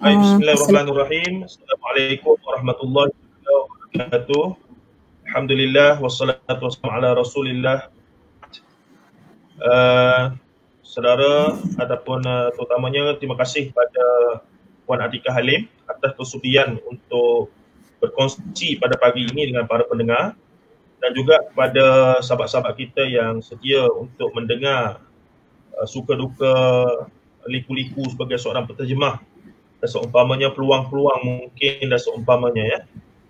Bismillahirrahmanirrahim. Assalamualaikum warahmatullahi wabarakatuh. Alhamdulillah wassalatu wassalamu ala Rasulillah. Saudara ataupun terutamanya terima kasih pada Puan Atikah Halim atas kesudian untuk berkongsi pada pagi ini dengan para pendengar, dan juga kepada sahabat-sahabat kita yang sedia untuk mendengar suka duka liku-liku sebagai seorang penterjemah dan seumpamanya, peluang-peluang mungkin dan seumpamanya ya.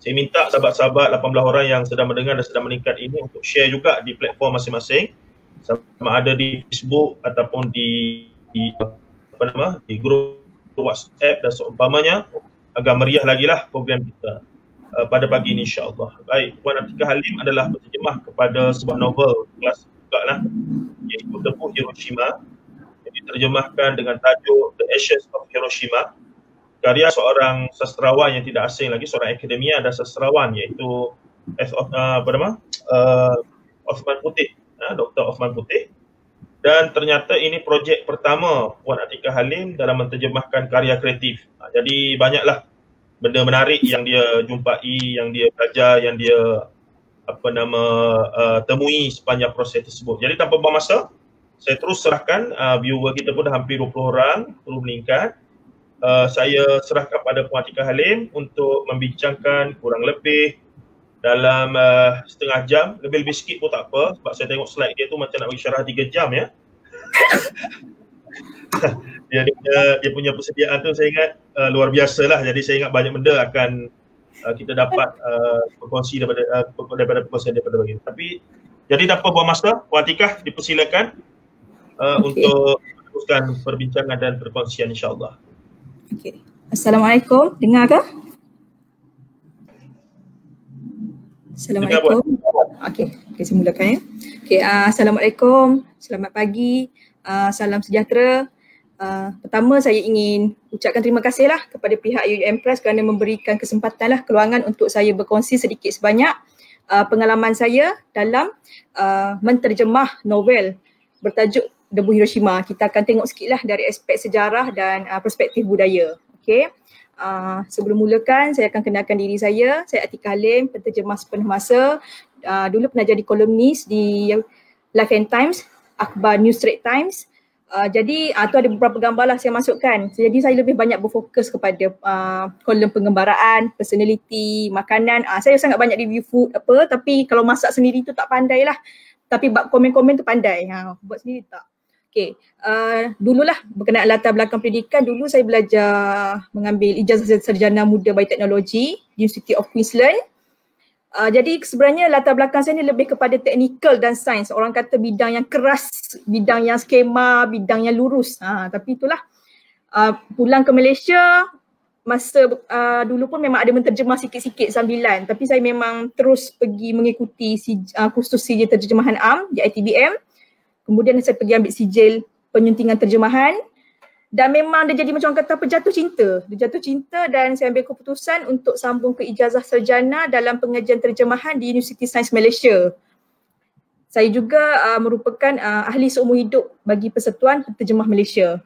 Saya minta sahabat-sahabat 18 orang yang sedang mendengar dan sedang meningkat ini untuk share juga di platform masing-masing, sama ada di Facebook ataupun di grup WhatsApp dan seumpamanya, agar meriah lagi lah program kita pada pagi ini insya-Allah. Baik, Puan Atikah Halim adalah penterjemah kepada sebuah novel kelas juga lah, iaitu Debu Hiroshima, yang diterjemahkan dengan tajuk The Ashes of Hiroshima, karya seorang sastrawan yang tidak asing lagi, seorang akademia dan sastrawan, iaitu Osman Putih, Dr. Osman Putih. Dan ternyata ini projek pertama Puan Atikah Halim dalam menterjemahkan karya kreatif. Jadi banyaklah benda menarik yang dia jumpai, yang dia belajar, yang dia temui sepanjang proses tersebut. Jadi tanpa buang masa, saya terus serahkan, viewer kita pun dah hampir 20 orang, terus meningkat. Saya serahkan pada Puan Atikah Halim untuk membincangkan kurang lebih dalam setengah jam, lebih-lebih sikit pun tak apa, sebab saya tengok slide dia tu macam nak bagi syarah 3 jam ya. dia punya persediaan tu saya ingat luar biasa lah, jadi saya ingat banyak benda akan kita dapat berkongsi daripada perkongsian daripada bagi. Tapi jadi tanpa buang masa, Puan Atikah dipersilakan untuk teruskan perbincangan dan perkongsian insya-Allah. Okay. Assalamualaikum, dengar ke? Assalamualaikum. Okey, saya mulakan ya. Okey, assalamualaikum, selamat pagi, salam sejahtera. Pertama saya ingin ucapkan terima kasihlah kepada pihak UUM Press kerana memberikan kesempatanlah keluangan untuk saya berkongsi sedikit sebanyak pengalaman saya dalam menterjemah novel bertajuk Debu Hiroshima. Kita akan tengok sikitlah dari aspek sejarah dan perspektif budaya. Okey. Sebelum mulakan, saya akan kenalkan diri saya. Saya Atikah Halim, penterjemah sepenuh masa. Dulu pernah jadi kolumnis di Life and Times, Akhbar News Straits Times. Jadi tu ada beberapa gambar lah saya masukkan. Jadi saya lebih banyak berfokus kepada kolom penggambaraan, personality, makanan. Saya sangat banyak review food apa, tapi kalau masak sendiri tu tak pandai lah. Tapi bab komen-komen tu pandai. Buat sendiri tak. Okey, dululah berkenaan latar belakang pendidikan, dulu saya belajar mengambil ijazah sarjana muda bioteknologi di University of Queensland. Jadi sebenarnya latar belakang saya ni lebih kepada teknikal dan sains. Orang kata bidang yang keras, bidang yang skema, bidang yang lurus. Tapi itulah, pulang ke Malaysia, masa dulu pun memang ada menterjemah sikit-sikit sambilan. Tapi saya memang terus pergi mengikuti kursus sijil terjemahan am di ITBM. Kemudian saya pergi ambil sijil penyuntingan terjemahan, dan memang dia jadi macam orang kata jatuh cinta. Dia jatuh cinta dan saya ambil keputusan untuk sambung ke ijazah sarjana dalam pengajian terjemahan di University Sains Malaysia. Saya juga merupakan ahli seumur hidup bagi Persatuan Penterjemah Malaysia.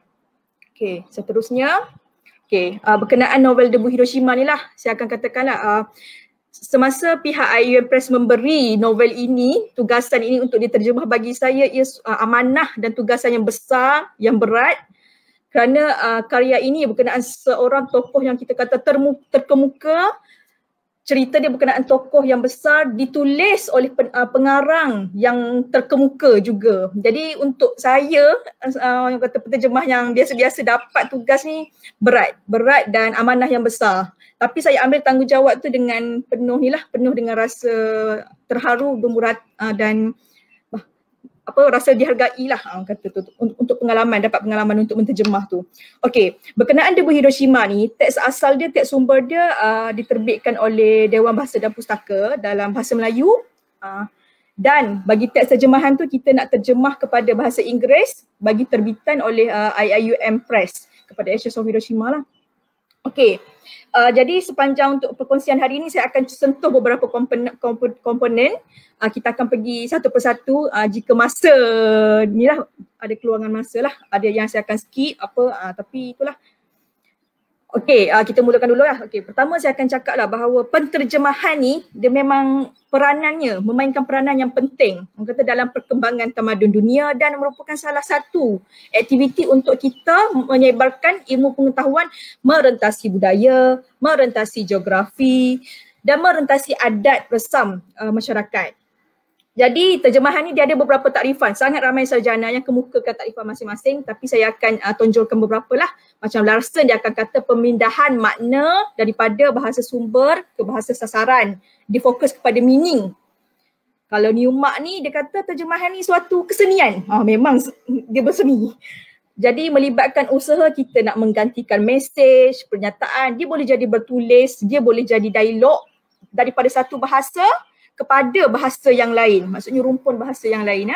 Okey, seterusnya. Okey, berkenaan novel Debu Hiroshima ni lah, saya akan katakanlah semasa pihak UUM Press memberi novel ini, tugasan ini untuk diterjemah, bagi saya ia amanah dan tugasan yang besar, yang berat, kerana karya ini berkenaan seorang tokoh yang kita kata terkemuka. Cerita dia berkenaan tokoh yang besar, ditulis oleh pengarang yang terkemuka juga. Jadi untuk saya, yang kata penterjemah yang biasa-biasa dapat tugas ni berat dan amanah yang besar. Tapi saya ambil tanggungjawab tu dengan penuh dengan rasa terharu, gemurah dan rasa dihargai lah kata tu, untuk dapat pengalaman untuk menterjemah tu. Okey, berkenaan Debu Hiroshima ni, teks asal dia, teks sumber dia diterbitkan oleh Dewan Bahasa dan Pustaka dalam bahasa Melayu, dan bagi teks terjemahan tu kita nak terjemah kepada bahasa Inggeris bagi terbitan oleh IUM Press kepada Ashes of Hiroshima lah. Okey, jadi sepanjang untuk perkongsian hari ini saya akan sentuh beberapa komponen. Kita akan pergi satu persatu, jika masa ni lah, ada keluangan masa lah, ada yang saya akan skip tapi itulah. Okey, kita mulakan dulu lah. Okey, pertama saya akan cakap lah bahawa penterjemahan ni dia memang peranannya memainkan peranan yang penting orang kata dalam perkembangan tamadun dunia dan merupakan salah satu aktiviti untuk kita menyebarkan ilmu pengetahuan merentasi budaya, merentasi geografi dan merentasi adat resam masyarakat. Jadi terjemahan ni dia ada beberapa takrifan. Sangat ramai sarjana yang kemukakan takrifan masing-masing, tapi saya akan tonjolkan beberapa lah. Macam Larson dia akan kata pemindahan makna daripada bahasa sumber ke bahasa sasaran. Dia fokus kepada meaning. Kalau Newmark ni dia kata terjemahan ni suatu kesenian. Memang dia berseni. Jadi melibatkan usaha kita nak menggantikan mesej, pernyataan. Dia boleh jadi bertulis, dia boleh jadi dialog daripada satu bahasa kepada bahasa yang lain. Maksudnya rumpun bahasa yang lain.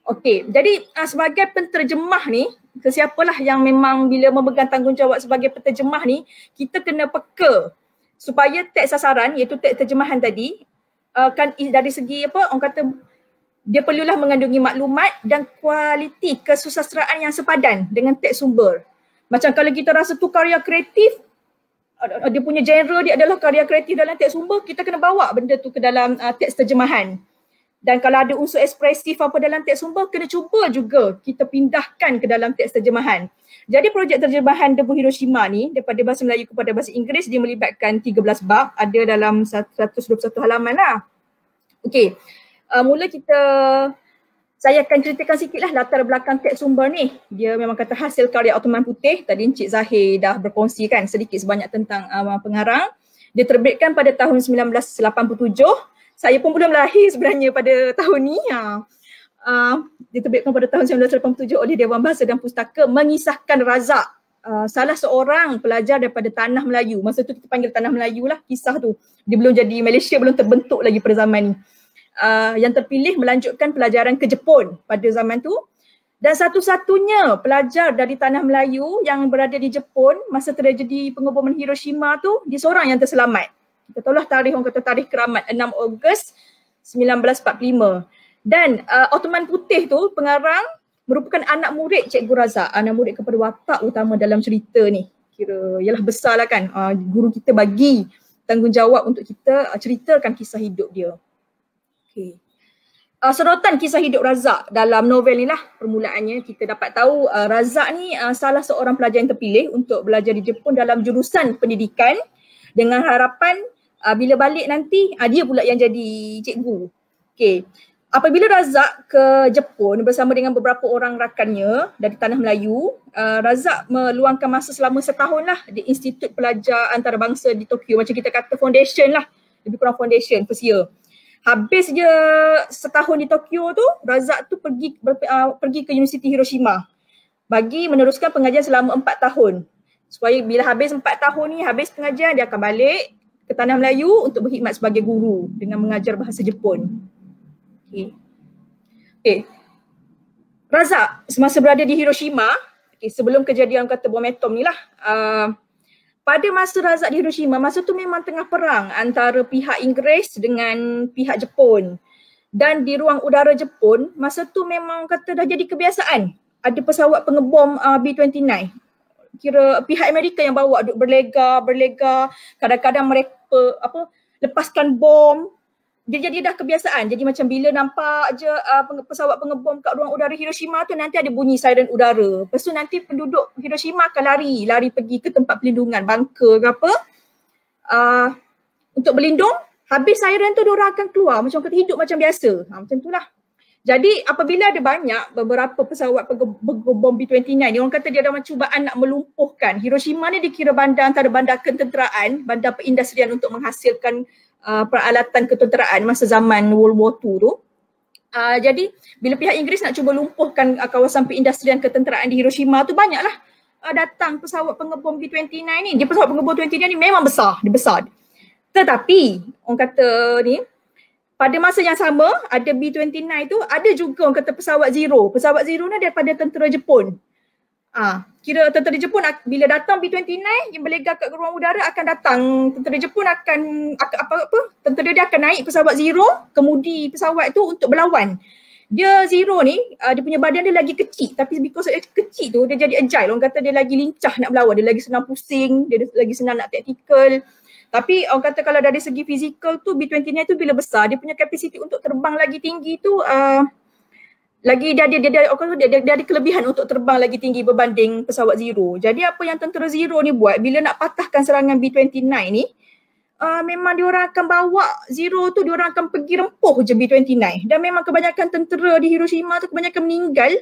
Okey, jadi sebagai penterjemah ni, sesiapalah yang memang bila memegang tanggungjawab sebagai penterjemah ni, kita kena peka supaya teks sasaran iaitu teks terjemahan tadi kan dari segi apa orang kata dia perlulah mengandungi maklumat dan kualiti kesusasteraan yang sepadan dengan teks sumber. Macam kalau kita rasa tu karya kreatif, dia punya genre dia adalah karya kreatif dalam teks sumber, kita kena bawa benda tu ke dalam teks terjemahan. Dan kalau ada unsur ekspresif apa dalam teks sumber, kena cuba juga kita pindahkan ke dalam teks terjemahan. Jadi projek terjemahan Debu Hiroshima ni daripada bahasa Melayu kepada bahasa Inggeris dia melibatkan 13 bab, ada dalam 121 halaman lah. Okey, mula saya akan ceritakan sikit lah latar belakang teks sumber ni. Dia memang kata hasil karya Ottoman Putih. Tadi Encik Zahir dah berkongsi kan sedikit sebanyak tentang pengarang. Dia terbitkan pada tahun 1987. Saya pun belum lahir sebenarnya pada tahun ni. Dia terbitkan pada tahun 1987 oleh Dewan Bahasa dan Pustaka mengisahkan Razak, salah seorang pelajar daripada Tanah Melayu. Masa tu kita panggil Tanah Melayu lah kisah tu. Dia belum jadi Malaysia, belum terbentuk lagi pada zaman ni. Yang terpilih melanjutkan pelajaran ke Jepun pada zaman tu, dan satu-satunya pelajar dari Tanah Melayu yang berada di Jepun masa tragedi pengeboman Hiroshima tu, dia seorang yang terselamat. Kita tahulah tarikh, orang kata tarikh keramat 6 Ogos 1945. Dan Ottoman Putih tu pengarang merupakan anak murid Cikgu Razak, anak murid kepada watak utama dalam cerita ni. Kira yalah besar lah kan, guru kita bagi tanggungjawab untuk kita ceritakan kisah hidup dia. Okay. Serotan kisah hidup Razak dalam novel ni lah permulaannya. Kita dapat tahu Razak ni salah seorang pelajar yang terpilih untuk belajar di Jepun dalam jurusan pendidikan dengan harapan bila balik nanti dia pula yang jadi cikgu. Okay. Apabila Razak ke Jepun bersama dengan beberapa orang rakannya dari Tanah Melayu, Razak meluangkan masa selama setahun lah di Institut Pelajar Antarabangsa di Tokyo. Macam kita kata foundation lah, lebih kurang foundation first year. Habis je setahun di Tokyo tu, Razak tu pergi ke Universiti Hiroshima bagi meneruskan pengajian selama 4 tahun. Supaya bila habis 4 tahun ni, habis pengajian, dia akan balik ke Tanah Melayu untuk berkhidmat sebagai guru dengan mengajar bahasa Jepun. Okay. Razak semasa berada di Hiroshima, sebelum kejadian kata bom atom ni lah, pada masa Razak di Hiroshima, masa tu memang tengah perang antara pihak Inggeris dengan pihak Jepun. Dan di ruang udara Jepun, masa tu memang kata dah jadi kebiasaan ada pesawat pengebom B-29. Kira pihak Amerika yang bawa duk berlega, kadang-kadang mereka lepaskan bom. Dia jadi dah kebiasaan. Jadi macam bila nampak je pesawat pengebom kat ruang udara Hiroshima tu, nanti ada bunyi siren udara. Lepas tu nanti penduduk Hiroshima akan lari pergi ke tempat pelindungan, bunker ke apa, untuk berlindung. Habis siren tu diorang akan keluar macam kata hidup macam biasa. Macam tu lah. Jadi apabila ada banyak beberapa pesawat pengebom B-29 ni, orang kata dia ada cubaan nak melumpuhkan. Hiroshima ni dikira bandar antara bandar ketenteraan, bandar perindustrian untuk menghasilkan peralatan ketenteraan masa zaman World War II tu. Jadi bila pihak Inggeris nak cuba lumpuhkan kawasan perindustrian ketenteraan di Hiroshima tu, banyaklah datang pesawat pengebom B-29 ni. Dia pesawat pengebom B-29 ni memang besar, dia besar. Tetapi orang kata ni, pada masa yang sama ada B-29 tu, ada juga orang kata pesawat Zero. Pesawat Zero ni daripada tentera Jepun. Kira tentera Jepun bila datang B-29 yang berlega kat ruang udara, akan datang tentera Jepun tentera dia akan naik pesawat Zero, kemudi pesawat tu untuk berlawan Dia Zero ni, dia punya badan dia lagi kecil, tapi because dia kecil tu dia jadi agile. Orang kata dia lagi lincah nak berlawan, dia lagi senang pusing, dia lagi senang nak tactical. Tapi orang kata kalau dari segi fizikal tu B29 tu bila besar, dia punya kapasiti untuk terbang lagi tinggi tu lagi dia ada kelebihan untuk terbang lagi tinggi berbanding pesawat Zero. Jadi apa yang tentera Zero ni buat bila nak patahkan serangan B29 ni, memang diorang akan bawa Zero tu, diorang akan pergi rempuh je B29. Dan memang kebanyakan tentera di Hiroshima tu kebanyakan meninggal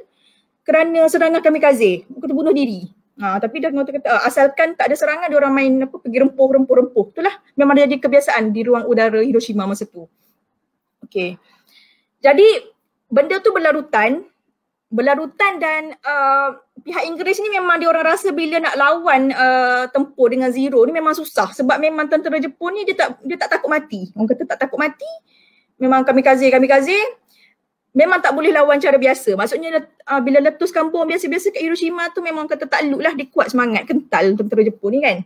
kerana serangan kamikaze, kata bunuh diri. Tapi dah kata asalkan tak ada serangan, diorang main pergi rempuh. Itulah memang jadi kebiasaan di ruang udara Hiroshima masa tu. Okay. Jadi benda tu berlarutan dan pihak Inggeris ni memang diorang rasa bila nak lawan tempur dengan Zero ni memang susah sebab memang tentera Jepun ni dia tak takut mati. Orang kata tak takut mati, memang kamikaze memang tak boleh lawan cara biasa. Maksudnya bila letuskan bom biasa-biasa kat Hiroshima tu memang kata takluk lah, dia kuat semangat, kental tentera Jepun ni kan.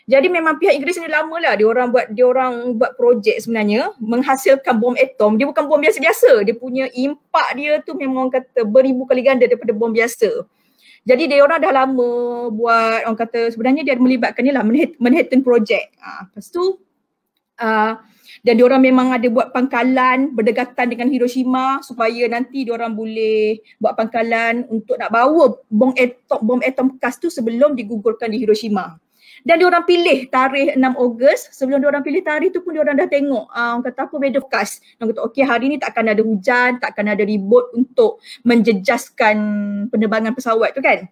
Jadi memang pihak Inggeris ni lama lah diorang buat projek sebenarnya menghasilkan bom atom. Dia bukan bom biasa-biasa, dia punya impak dia tu memang orang kata beribu kali ganda daripada bom biasa. Jadi diorang dah lama buat, orang kata sebenarnya dia melibatkan ni lah Manhattan Project. Lepas tu dan diorang memang ada buat pangkalan berdekatan dengan Hiroshima supaya nanti diorang boleh buat pangkalan untuk nak bawa bom atom bekas tu sebelum digugurkan di Hiroshima. Dan diorang pilih tarikh 6 Ogos. Sebelum diorang pilih tarikh tu pun diorang dah tengok orang kata apa weather forecast. Diorang kata okey hari ni tak akan ada hujan, tak akan ada ribut untuk menjejaskan penerbangan pesawat tu kan.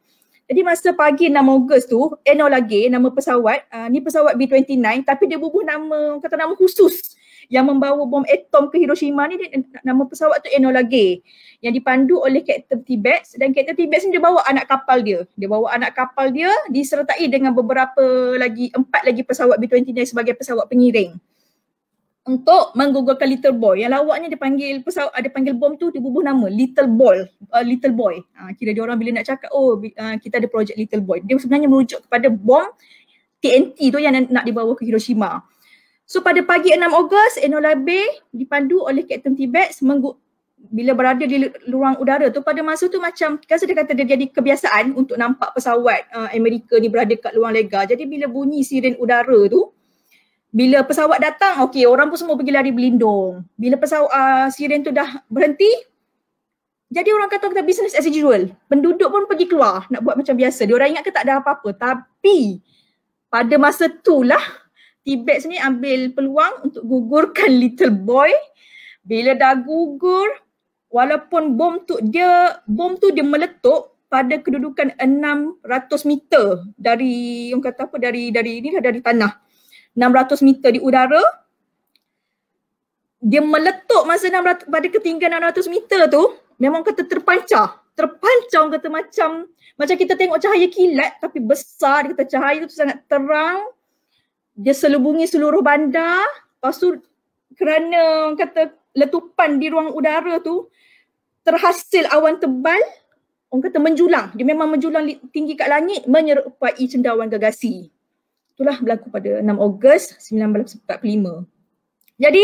Jadi masa pagi 6 Ogos tu, Enola Gay nama pesawat, ni pesawat B29 tapi dia bubuh nama, kata nama khusus yang membawa bom atom ke Hiroshima ni, nama pesawat tu Enola Gay yang dipandu oleh Kapten Tibbets, dan Kapten Tibbets ni dia bawa anak kapal dia. Disertai dengan beberapa lagi, 4 lagi pesawat B29 sebagai pesawat pengiring untuk menggugurkan Little Boy. Yang lawaknya dia panggil bom tu dibubuh nama Little Boy. Kira dia orang bila nak cakap kita ada projek Little Boy, dia sebenarnya merujuk kepada bom TNT tu yang nak dibawa ke Hiroshima. So pada pagi 6 Ogos, Enola Gay dipandu oleh Kapten Tibbets bila berada di ruang udara tu, pada masa tu macam dia kata dia jadi kebiasaan untuk nampak pesawat Amerika ni berada kat luar lega. Jadi bila bunyi siren udara tu, bila pesawat datang, okey orang pun semua pergi lari berlindung. Bila pesawat siren tu dah berhenti, jadi orang kata business as usual. Penduduk pun pergi keluar nak buat macam biasa. Diorang ingat ke tak ada apa-apa. Tapi pada masa tu lah Tibbets ni ambil peluang untuk gugurkan Little Boy. Bila dah gugur, walaupun bom tu dia meletup pada kedudukan 600 meter dari orang kata apa dari tanah. 600 meter di udara. Dia meletup masa pada ketinggian 600 meter tu, memang kata terpancar orang kata macam kita tengok cahaya kilat tapi besar. Dia kata cahaya tu sangat terang. Dia selubungi seluruh bandar. Lepas tu kerana orang kata letupan di ruang udara tu terhasil awan tebal, orang kata menjulang. Dia memang menjulang tinggi kat langit menyerupai cendawan gagasi. Itulah berlaku pada 6 Ogos 1945. Jadi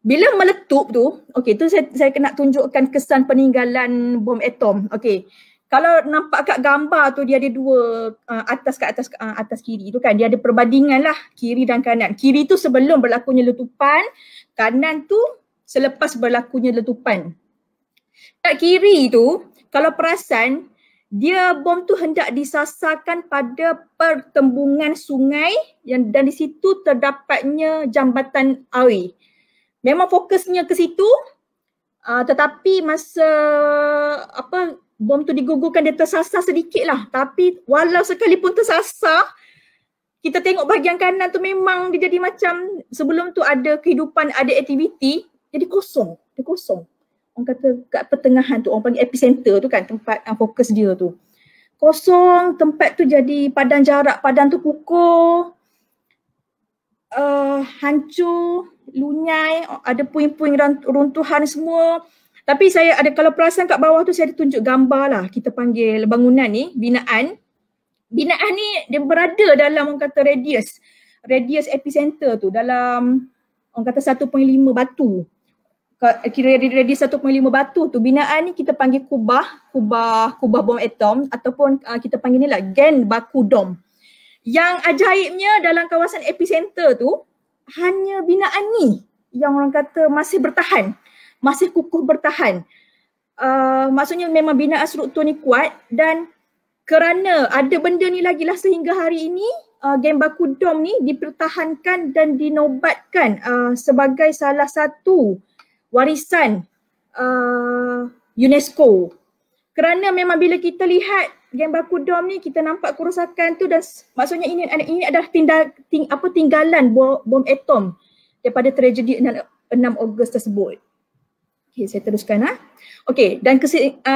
bila meletup tu, okey tu saya nak tunjukkan kesan peninggalan bom atom. Okey. Kalau nampak kat gambar tu dia ada dua atas kiri tu kan, dia ada perbandingan lah kiri dan kanan. Kiri tu sebelum berlakunya letupan, kanan tu selepas berlakunya letupan. Kat kiri tu kalau perasan, dia bom tu hendak disasarkan pada pertembungan sungai dan di situ terdapatnya jambatan air. Memang fokusnya ke situ, tetapi masa bom tu digugurkan dia tersasar sedikit lah. Tapi walau sekalipun tersasar, kita tengok bahagian kanan tu memang dia jadi macam sebelum tu ada kehidupan, ada aktiviti, jadi kosong. Dia kosong. Orang kata kat pertengahan tu, orang panggil epicenter tu kan, tempat fokus dia tu. Kosong, tempat tu jadi padang jarak, padang tu pukul, hancur, lunyai, ada puing-puing runtuhan semua. Tapi saya ada, kalau perasan kat bawah tu saya ada tunjuk gambar lah, kita panggil bangunan ni, binaan. Binaan ni dia berada dalam orang kata radius epicenter tu dalam orang kata 1.5 batu. kira radius 1.5 batu tu, binaan ni kita panggil kubah bom atom ataupun kita panggil ni lah gen baku dom. Yang ajaibnya dalam kawasan epicenter tu hanya binaan ni yang orang kata masih bertahan, masih kukuh bertahan. Maksudnya memang binaan struktur ni kuat, dan kerana ada benda ni lagi lah sehingga hari ini gen baku dom ni dipertahankan dan dinobatkan sebagai salah satu warisan UNESCO. Kerana memang bila kita lihat gen baku dom ni, kita nampak kerosakan tu, dan maksudnya ini adalah tinggalan bom atom daripada tragedi 6 Ogos tersebut. Okay, saya teruskan. Okay, dan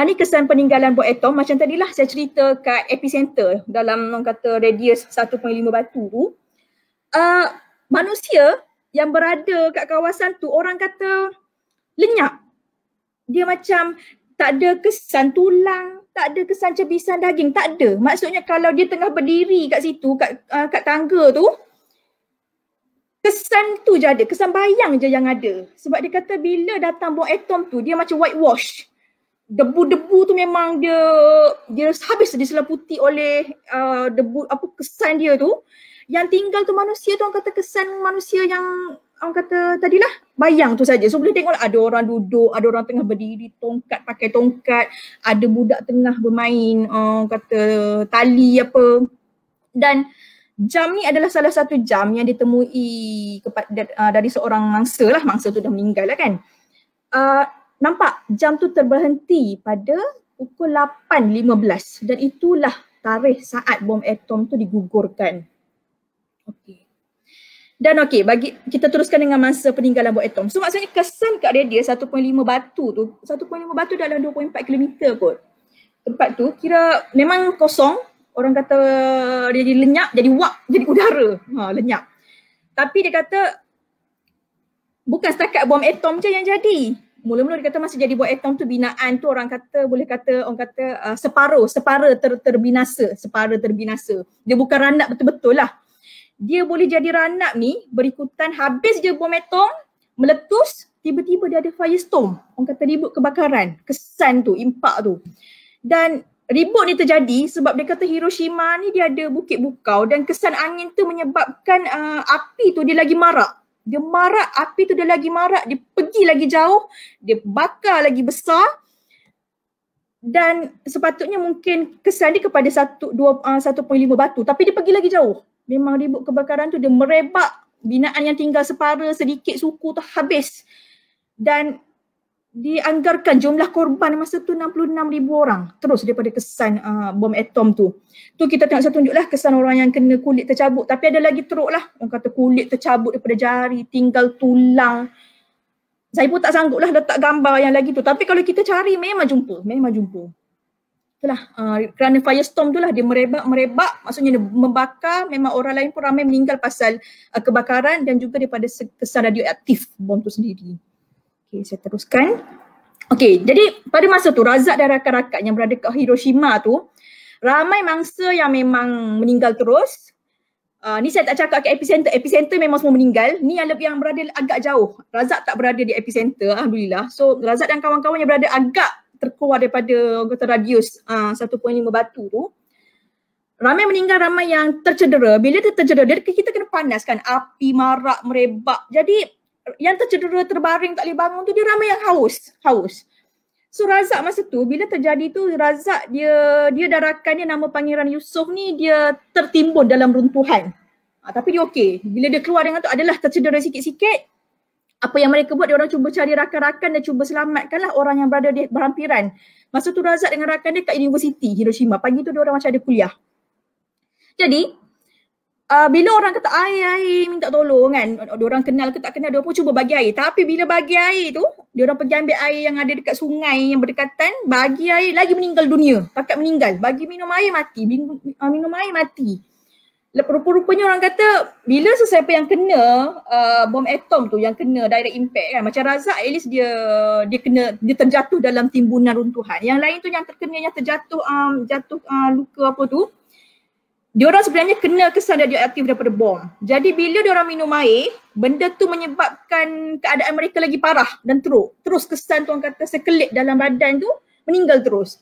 ni kesan peninggalan bom atom. Macam tadilah saya cerita kat epicenter dalam orang kata radius 1.5 batu tu. Manusia yang berada kat kawasan tu orang kata lenyap. Dia macam tak ada kesan tulang, tak ada kesan cebisan daging, tak ada. Maksudnya kalau dia tengah berdiri kat situ, kat tangga tu, kesan tu je ada, kesan bayang je yang ada. Sebab dia kata bila datang bom atom tu, dia macam whitewash. Debu-debu tu memang dia habis diselaputi oleh debu, kesan dia tu. Yang tinggal tu manusia tu, orang kata kesan manusia yang orang kata tadilah bayang tu saja. So boleh tengok ada orang duduk, ada orang tengah berdiri, pakai tongkat, ada budak tengah bermain kata tali apa. Dan jam ni adalah salah satu jam yang ditemui dari seorang mangsa lah. Mangsa tu dah meninggal lah kan. Nampak jam tu terberhenti pada pukul 8.15 dan itulah tarikh saat bom atom tu digugurkan. Okey. Dan okey, bagi kita teruskan dengan masa peninggalan bom atom. So maksudnya kesan kat radius 1.5 batu tu, 1.5 batu dalam 24 km kot. Tempat tu kira memang kosong. Orang kata dia jadi lenyap, jadi wak, jadi udara. Lenyap. Tapi dia kata bukan setakat bom atom je yang jadi. Mula-mula dia kata masih jadi bom atom tu, binaan tu orang kata separa terbinasa. Dia bukan ranak betul-betul lah. Dia boleh jadi ranak ni berikutan, habis je bom atom meletus, tiba-tiba dia ada firestorm. Orang kata ribut kebakaran, kesan tu, impak tu. Dan ribut ni terjadi sebab dia kata Hiroshima ni dia ada bukit bukau dan kesan angin tu menyebabkan api tu dia lagi marak. Dia marak, api tu dia lagi marak, dia pergi lagi jauh, dia bakar lagi besar. Dan sepatutnya mungkin kesan dia kepada 1.5 batu, tapi dia pergi lagi jauh. Memang ribut kebakaran tu dia merebak, binaan yang tinggal separa sedikit suku tu habis. Dan dianggarkan jumlah korban masa tu 66,000 orang terus daripada kesan bom atom tu. Tu kita tengok saya tunjuklah kesan orang yang kena kulit tercabut, tapi ada lagi teruk lah. Orang kata kulit tercabut daripada jari, tinggal tulang. Saya pun tak sanggup lah letak gambar yang lagi tu, tapi kalau kita cari memang jumpa. Itulah kerana firestorm tu lah, dia merebak, maksudnya dia membakar, memang orang lain pun ramai meninggal pasal kebakaran dan juga daripada kesan radioaktif bom tu sendiri. Okay, saya teruskan. Okay, jadi pada masa tu Razak dan rakan-rakan yang berada kat Hiroshima tu, ramai mangsa yang memang meninggal terus. Ni saya tak cakap kat epicenter memang semua meninggal. Ni yang berada agak jauh. Razak tak berada di epicenter, alhamdulillah. So Razak dan kawan-kawan yang berada agak terkeluar daripada radius 1.5 batu tu, ramai meninggal, ramai yang tercedera. Bila dia tercedera, kita kena panaskan, api marak, merebak. Jadi yang tercedera, terbaring, tak boleh bangun tu, dia ramai yang haus. So Razak masa tu, bila terjadi tu, Razak dia dan rakan dia nama Pangeran Yusof ni, dia tertimbun dalam runtuhan. Tapi dia okey. Bila dia keluar dengan tu adalah tercedera sikit-sikit. Apa yang mereka buat, dia orang cuba cari rakan-rakan dan cuba selamatkanlah orang yang berada di berhampiran. Masa tu Razak dengan rakan dia kat Universiti Hiroshima. Pagi tu dia orang macam ada kuliah. Jadi bila orang kata air minta tolong kan, dia orang kenal ke tak kenal, dia pun cuba bagi air. Tapi bila bagi air tu, dia orang pergi ambil air yang ada dekat sungai yang berdekatan, bagi air lagi meninggal dunia, pakat meninggal. Bagi minum air mati, minum air mati. Rupa-rupanya orang kata bila sesiapa yang kena bom atom tu, yang kena direct impact kan, macam Razak at least dia terjatuh dalam timbunan runtuhan. Yang lain tu yang terkena, yang terjatuh luka apa tu, diorang sebenarnya kena kesan radioaktif daripada bom. Jadi bila diorang minum air, benda tu menyebabkan keadaan mereka lagi parah dan terus kesan tu orang kata sekelip dalam badan tu meninggal terus.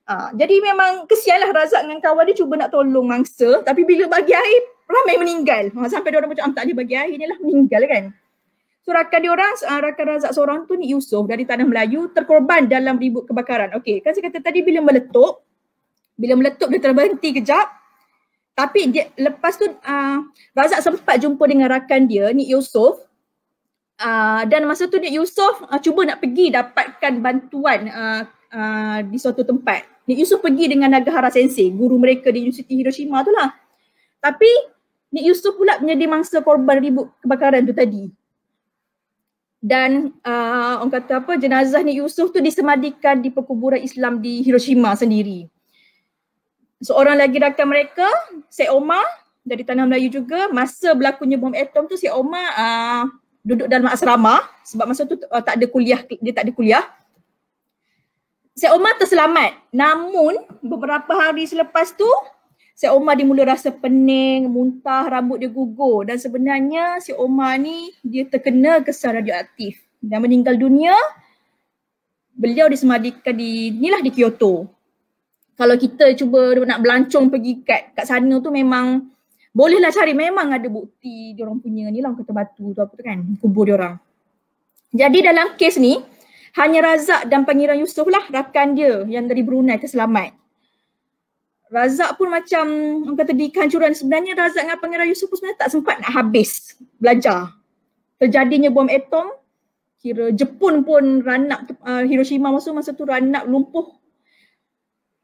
Jadi memang kesianlah Razak dengan kawan dia cuba nak tolong mangsa, tapi bila bagi air ramai meninggal. Sampai diorang macam tak boleh bagi air ni lah, meninggal kan. So rakan diorang, rakan Razak seorang tu ni Yusof dari Tanah Melayu terkorban dalam ribut kebakaran. Okey, kan saya kata tadi bila meletup dia terberhenti kejap. Tapi dia, lepas tu Razak sempat jumpa dengan rakan dia, Nik Yusof. Dan masa tu Nik Yusof cuba nak pergi dapatkan bantuan di suatu tempat. Nik Yusof pergi dengan Nagahara Sensei, guru mereka di Universiti Hiroshima tu lah. Tapi Nik Yusof pula menjadi mangsa korban ribut kebakaran tu tadi. Dan orang kata apa, jenazah Nik Yusof tu disemadikan di perkuburan Islam di Hiroshima sendiri. Seorang lagi rakan mereka, Syed Omar dari Tanah Melayu juga, masa berlakunya bom atom tu Syed Omar duduk dalam asrama sebab masa tu dia tak ada kuliah. Syed Omar terselamat. Namun beberapa hari selepas tu Syed Omar dia mula rasa pening, muntah, rambut dia gugur dan sebenarnya Syed Omar ni dia terkena kesan radioaktif dan meninggal dunia. Beliau disemadikan di Kyoto. Kalau kita cuba nak belancong pergi kat sana tu memang bolehlah cari, memang ada bukti diorang punya ni lah, kata batu tu apa tu kan, kubur diorang. Jadi dalam kes ni hanya Razak dan Pangeran Yusof lah rakan dia yang dari Brunei terselamat. Razak pun macam orang kata di kehancuran, sebenarnya Razak dengan Pangeran Yusof pun sebenarnya tak sempat nak habis belajar. Terjadinya bom atom, kira Jepun pun ranap Hiroshima masa tu ranap lumpuh.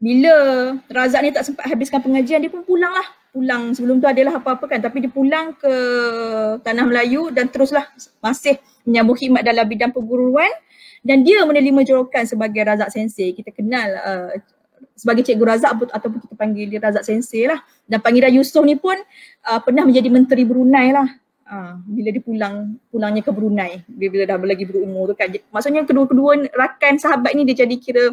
Bila Razak ni tak sempat habiskan pengajian, dia pun pulang sebelum tu adalah apa-apa kan, tapi dia pulang ke Tanah Melayu dan teruslah masih menyambung khidmat dalam bidang perguruan dan dia menerima jorokan sebagai Razak Sensei. Kita kenal sebagai Cikgu Razak ataupun kita panggil dia Razak Sensei lah. Dan Pangeran Yusof ni pun pernah menjadi Menteri Brunei lah. Bila dia pulangnya ke Brunei, bila dah lagi berumur tu kan. Maksudnya kedua-kedua rakan sahabat ni dia jadi kira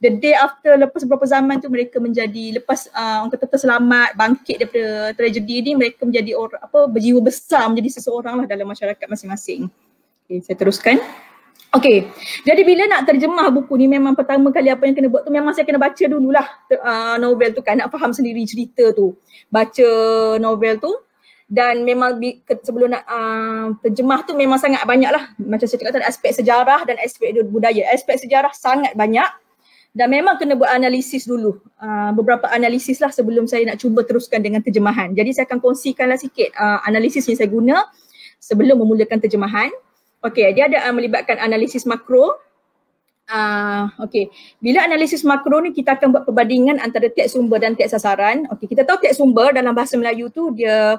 the day after, lepas beberapa zaman tu mereka menjadi, lepas orang kata terselamat, bangkit daripada tragedi ni, mereka menjadi berjiwa besar, menjadi seseorang lah dalam masyarakat masing-masing. Okay, saya teruskan. Okay, jadi bila nak terjemah buku ni memang pertama kali apa yang kena buat tu memang saya kena baca dululah novel tu kan, nak faham sendiri cerita tu. Baca novel tu. Dan memang sebelum nak terjemah tu memang sangat banyak lah. Macam saya cakap tadi, aspek sejarah dan aspek budaya. Aspek sejarah sangat banyak dan memang kena buat analisis dulu. Beberapa analisis lah sebelum saya nak cuba teruskan dengan terjemahan. Jadi saya akan kongsikanlah sikit analisis yang saya guna sebelum memulakan terjemahan. Okey, dia ada melibatkan analisis makro. Okey, bila analisis makro ni kita akan buat perbandingan antara teks sumber dan teks sasaran. Okey, kita tahu teks sumber dalam bahasa Melayu tu dia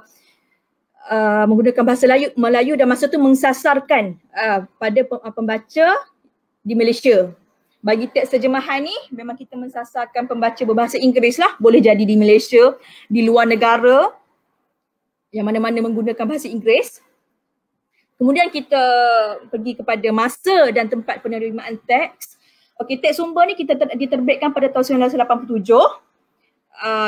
menggunakan bahasa Melayu dan masa tu mensasarkan pada pembaca di Malaysia. Bagi teks terjemahan ni memang kita mensasarkan pembaca berbahasa Inggeris lah, boleh jadi di Malaysia, di luar negara yang mana-mana menggunakan bahasa Inggeris. Kemudian kita pergi kepada masa dan tempat penerimaan teks. Okey, teks sumber ni kita diterbitkan pada tahun 1987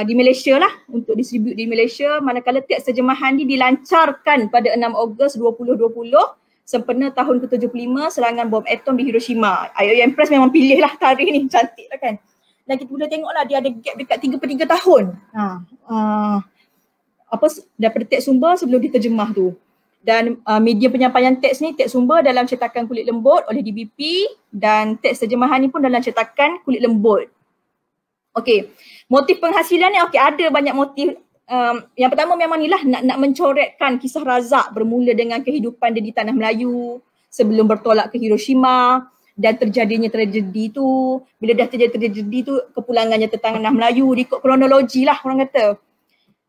di Malaysia lah, untuk distribute di Malaysia, manakala teks terjemahan ni dilancarkan pada 6 Ogos 2020 sempena tahun ke-75 serangan bom atom di Hiroshima. IOM Press memang pilih lah tarikh ni, cantik lah kan. Dan kita boleh tengok lah dia ada gap dekat 3/3 tahun daripada teks sumber sebelum diterjemah tu. Dan media penyampaian teks ni, teks sumber dalam cetakan kulit lembut oleh DBP dan teks terjemahan ni pun dalam cetakan kulit lembut. Okey, motif penghasilan ni ada banyak motif. Yang pertama memang ni lah nak mencoretkan kisah Razak bermula dengan kehidupan dia di Tanah Melayu sebelum bertolak ke Hiroshima dan terjadinya tragedi tu. Bila dah terjadi tragedi tu, kepulangannya ke Tanah Melayu, ikut kronologi lah orang kata.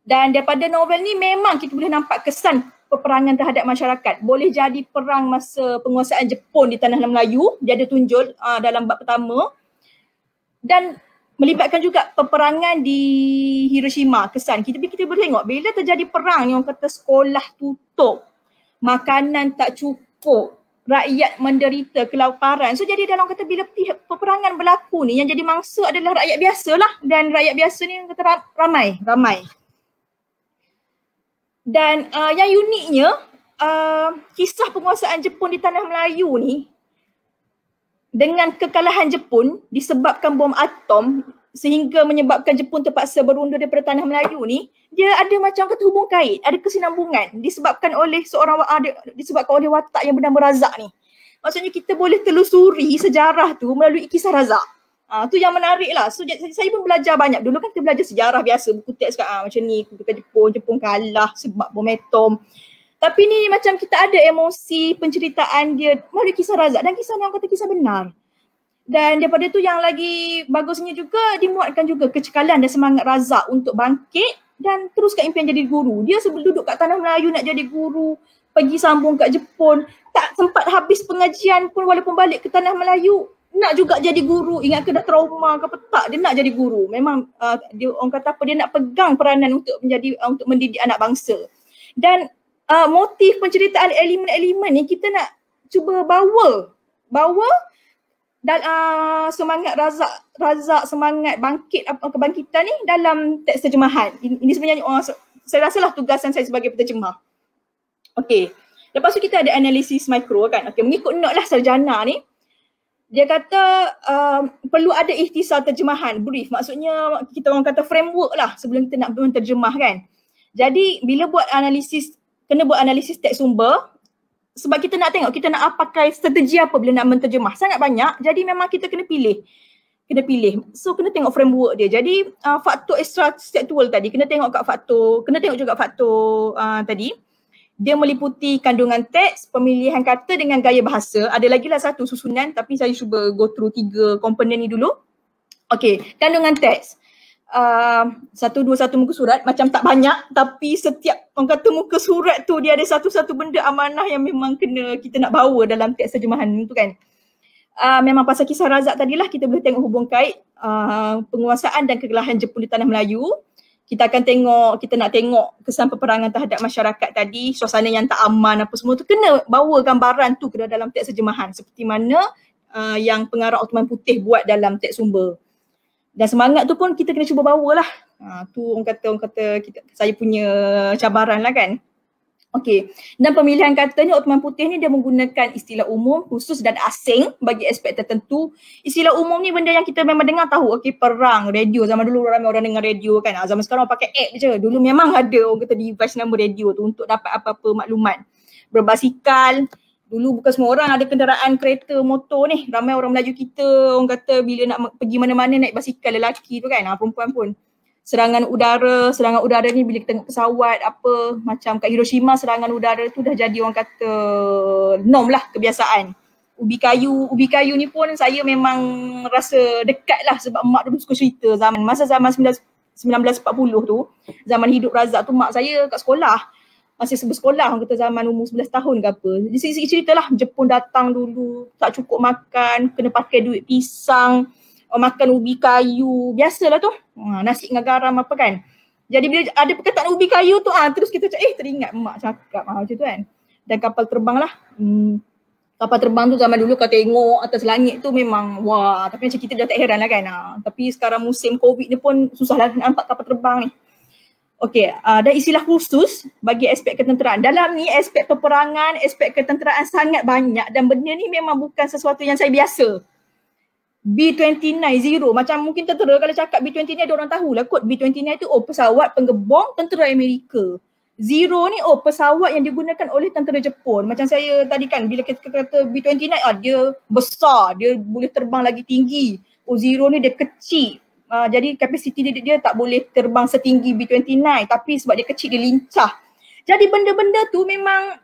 Dan daripada novel ni memang kita boleh nampak kesan peperangan terhadap masyarakat. Boleh jadi perang masa penguasaan Jepun di Tanah Melayu, dia ada tunjuk dalam bab pertama. Dan melibatkan juga peperangan di Hiroshima, kesan. Kita boleh tengok bila terjadi perang ni orang kata sekolah tutup, makanan tak cukup, rakyat menderita kelaparan. So jadi dalam kata bila peperangan berlaku ni yang jadi mangsa adalah rakyat biasa lah, dan rakyat biasa ni orang kata ramai. Dan yang uniknya, kisah penguasaan Jepun di tanah Melayu ni dengan kekalahan Jepun disebabkan bom atom sehingga menyebabkan Jepun terpaksa berundur daripada tanah Melayu ni, dia ada macam kata hubung kait, ada kesinambungan disebabkan oleh disebabkan oleh watak yang bernama Razak ni. Maksudnya kita boleh telusuri sejarah tu melalui kisah Razak. Tu yang menarik lah. So saya pun belajar banyak. Dulu kan kita belajar sejarah biasa, buku teks kat macam ni, ketika Jepun kalah sebab bom atom. Tapi ni macam kita ada emosi penceritaan dia melalui kisah Razak, dan kisah ni orang kata kisah benar. Dan daripada tu yang lagi bagusnya juga dimuatkan juga kecekalan dan semangat Razak untuk bangkit dan teruskan impian jadi guru. Dia sebelum duduk kat tanah Melayu nak jadi guru, pergi sambung kat Jepun, tak sempat habis pengajian pun walaupun balik ke tanah Melayu, nak juga jadi guru. Ingat ke dah trauma ke apa tak, dia nak jadi guru. Memang dia orang kata apa, dia nak pegang peranan untuk mendidik anak bangsa. Dan motif penceritaan elemen-elemen ni kita nak cuba bawa dan semangat Razak semangat bangkit kebangkitan ni dalam teks terjemahan. Ini sebenarnya saya rasalah tugasan saya sebagai penterjemah. Okey. Lepas tu kita ada analisis mikro kan. Okey, mengikut note lah sarjana ni. Dia kata perlu ada ikhtisar terjemahan, brief. Maksudnya kita orang kata framework lah sebelum kita nak menterjemah kan. Jadi bila buat analisis, kena buat analisis teks sumber. Sebab kita nak tengok kita nak pakai strategi apa bila nak menterjemah. Sangat banyak. Jadi memang kita kena pilih. So kena tengok framework dia. Jadi faktor extra-textual tadi kena tengok juga faktor tadi. Dia meliputi kandungan teks, pemilihan kata dengan gaya bahasa. Ada lagi lah satu susunan tapi saya cuba go through 3 komponen ni dulu. Okey, kandungan teks. 1, 2, 1 muka surat macam tak banyak, tapi setiap orang kata muka surat tu dia ada satu-satu benda amanah yang memang kena kita nak bawa dalam teks terjemahan tu kan. Memang pasal kisah Razak tadilah kita boleh tengok hubung kait penguasaan dan kekalahan Jepun di tanah Melayu. Kita nak tengok kesan peperangan terhadap masyarakat tadi, suasana yang tak aman apa semua tu, kena bawa gambaran tu ke dalam teks terjemahan seperti mana yang pengarah Ottoman Putih buat dalam teks sumber. Dan semangat tu pun kita kena cuba bawa lah. Tu orang kata saya punya cabaran lah kan. Okey. Dan pemilihan katanya Ottoman Putih ni dia menggunakan istilah umum, khusus dan asing bagi aspek tertentu. Istilah umum ni benda yang kita memang dengar tahu. Okey, perang, radio. Zaman dulu ramai orang dengar radio kan. Zaman sekarang orang pakai app je. Dulu memang ada orang kata device nama radio tu untuk dapat apa-apa maklumat. Berbasikal. Dulu bukan semua orang ada kenderaan kereta, motor ni. Ramai orang Melayu kita, orang kata bila nak pergi mana-mana naik basikal lelaki tu kan, perempuan pun. Serangan udara ni bila kita tengok pesawat apa, macam kat Hiroshima serangan udara tu dah jadi orang kata norm lah, kebiasaan. Ubi kayu ni pun saya memang rasa dekat lah sebab mak dulu suka cerita zaman 1940 tu, zaman hidup Razak tu mak saya kat sekolah. Masih bersekolah, orang kata zaman umur 11 tahun ke apa. Jadi sikit-sikit ceritalah Jepun datang dulu, tak cukup makan, kena pakai duit pisang, makan ubi kayu, biasalah tu. Nasi dengan garam apa kan. Jadi bila ada perkataan ubi kayu tu, terus kita cakap, teringat mak cakap macam tu kan. Dan kapal terbang lah. Kapal terbang tu zaman dulu kau tengok atas langit tu memang wah, tapi macam kita dah tak heran lah kan. Tapi sekarang musim COVID ni pun susah lah nampak kapal terbang ni. Okey, dan istilah khusus bagi aspek ketenteraan. Dalam ni aspek peperangan, aspek ketenteraan sangat banyak dan benda ni memang bukan sesuatu yang saya biasa. B-29 Zero, macam mungkin tentera kalau cakap B-29 ada orang tahulah kot B-29 tu pesawat penggebong tentera Amerika. Zero ni pesawat yang digunakan oleh tentera Jepun. Macam saya tadi kan bila kita kata B-29 dia besar, dia boleh terbang lagi tinggi. Zero ni dia kecil. Jadi kapasiti dia tak boleh terbang setinggi B-29 tapi sebab dia kecil dia lincah. Jadi benda-benda tu memang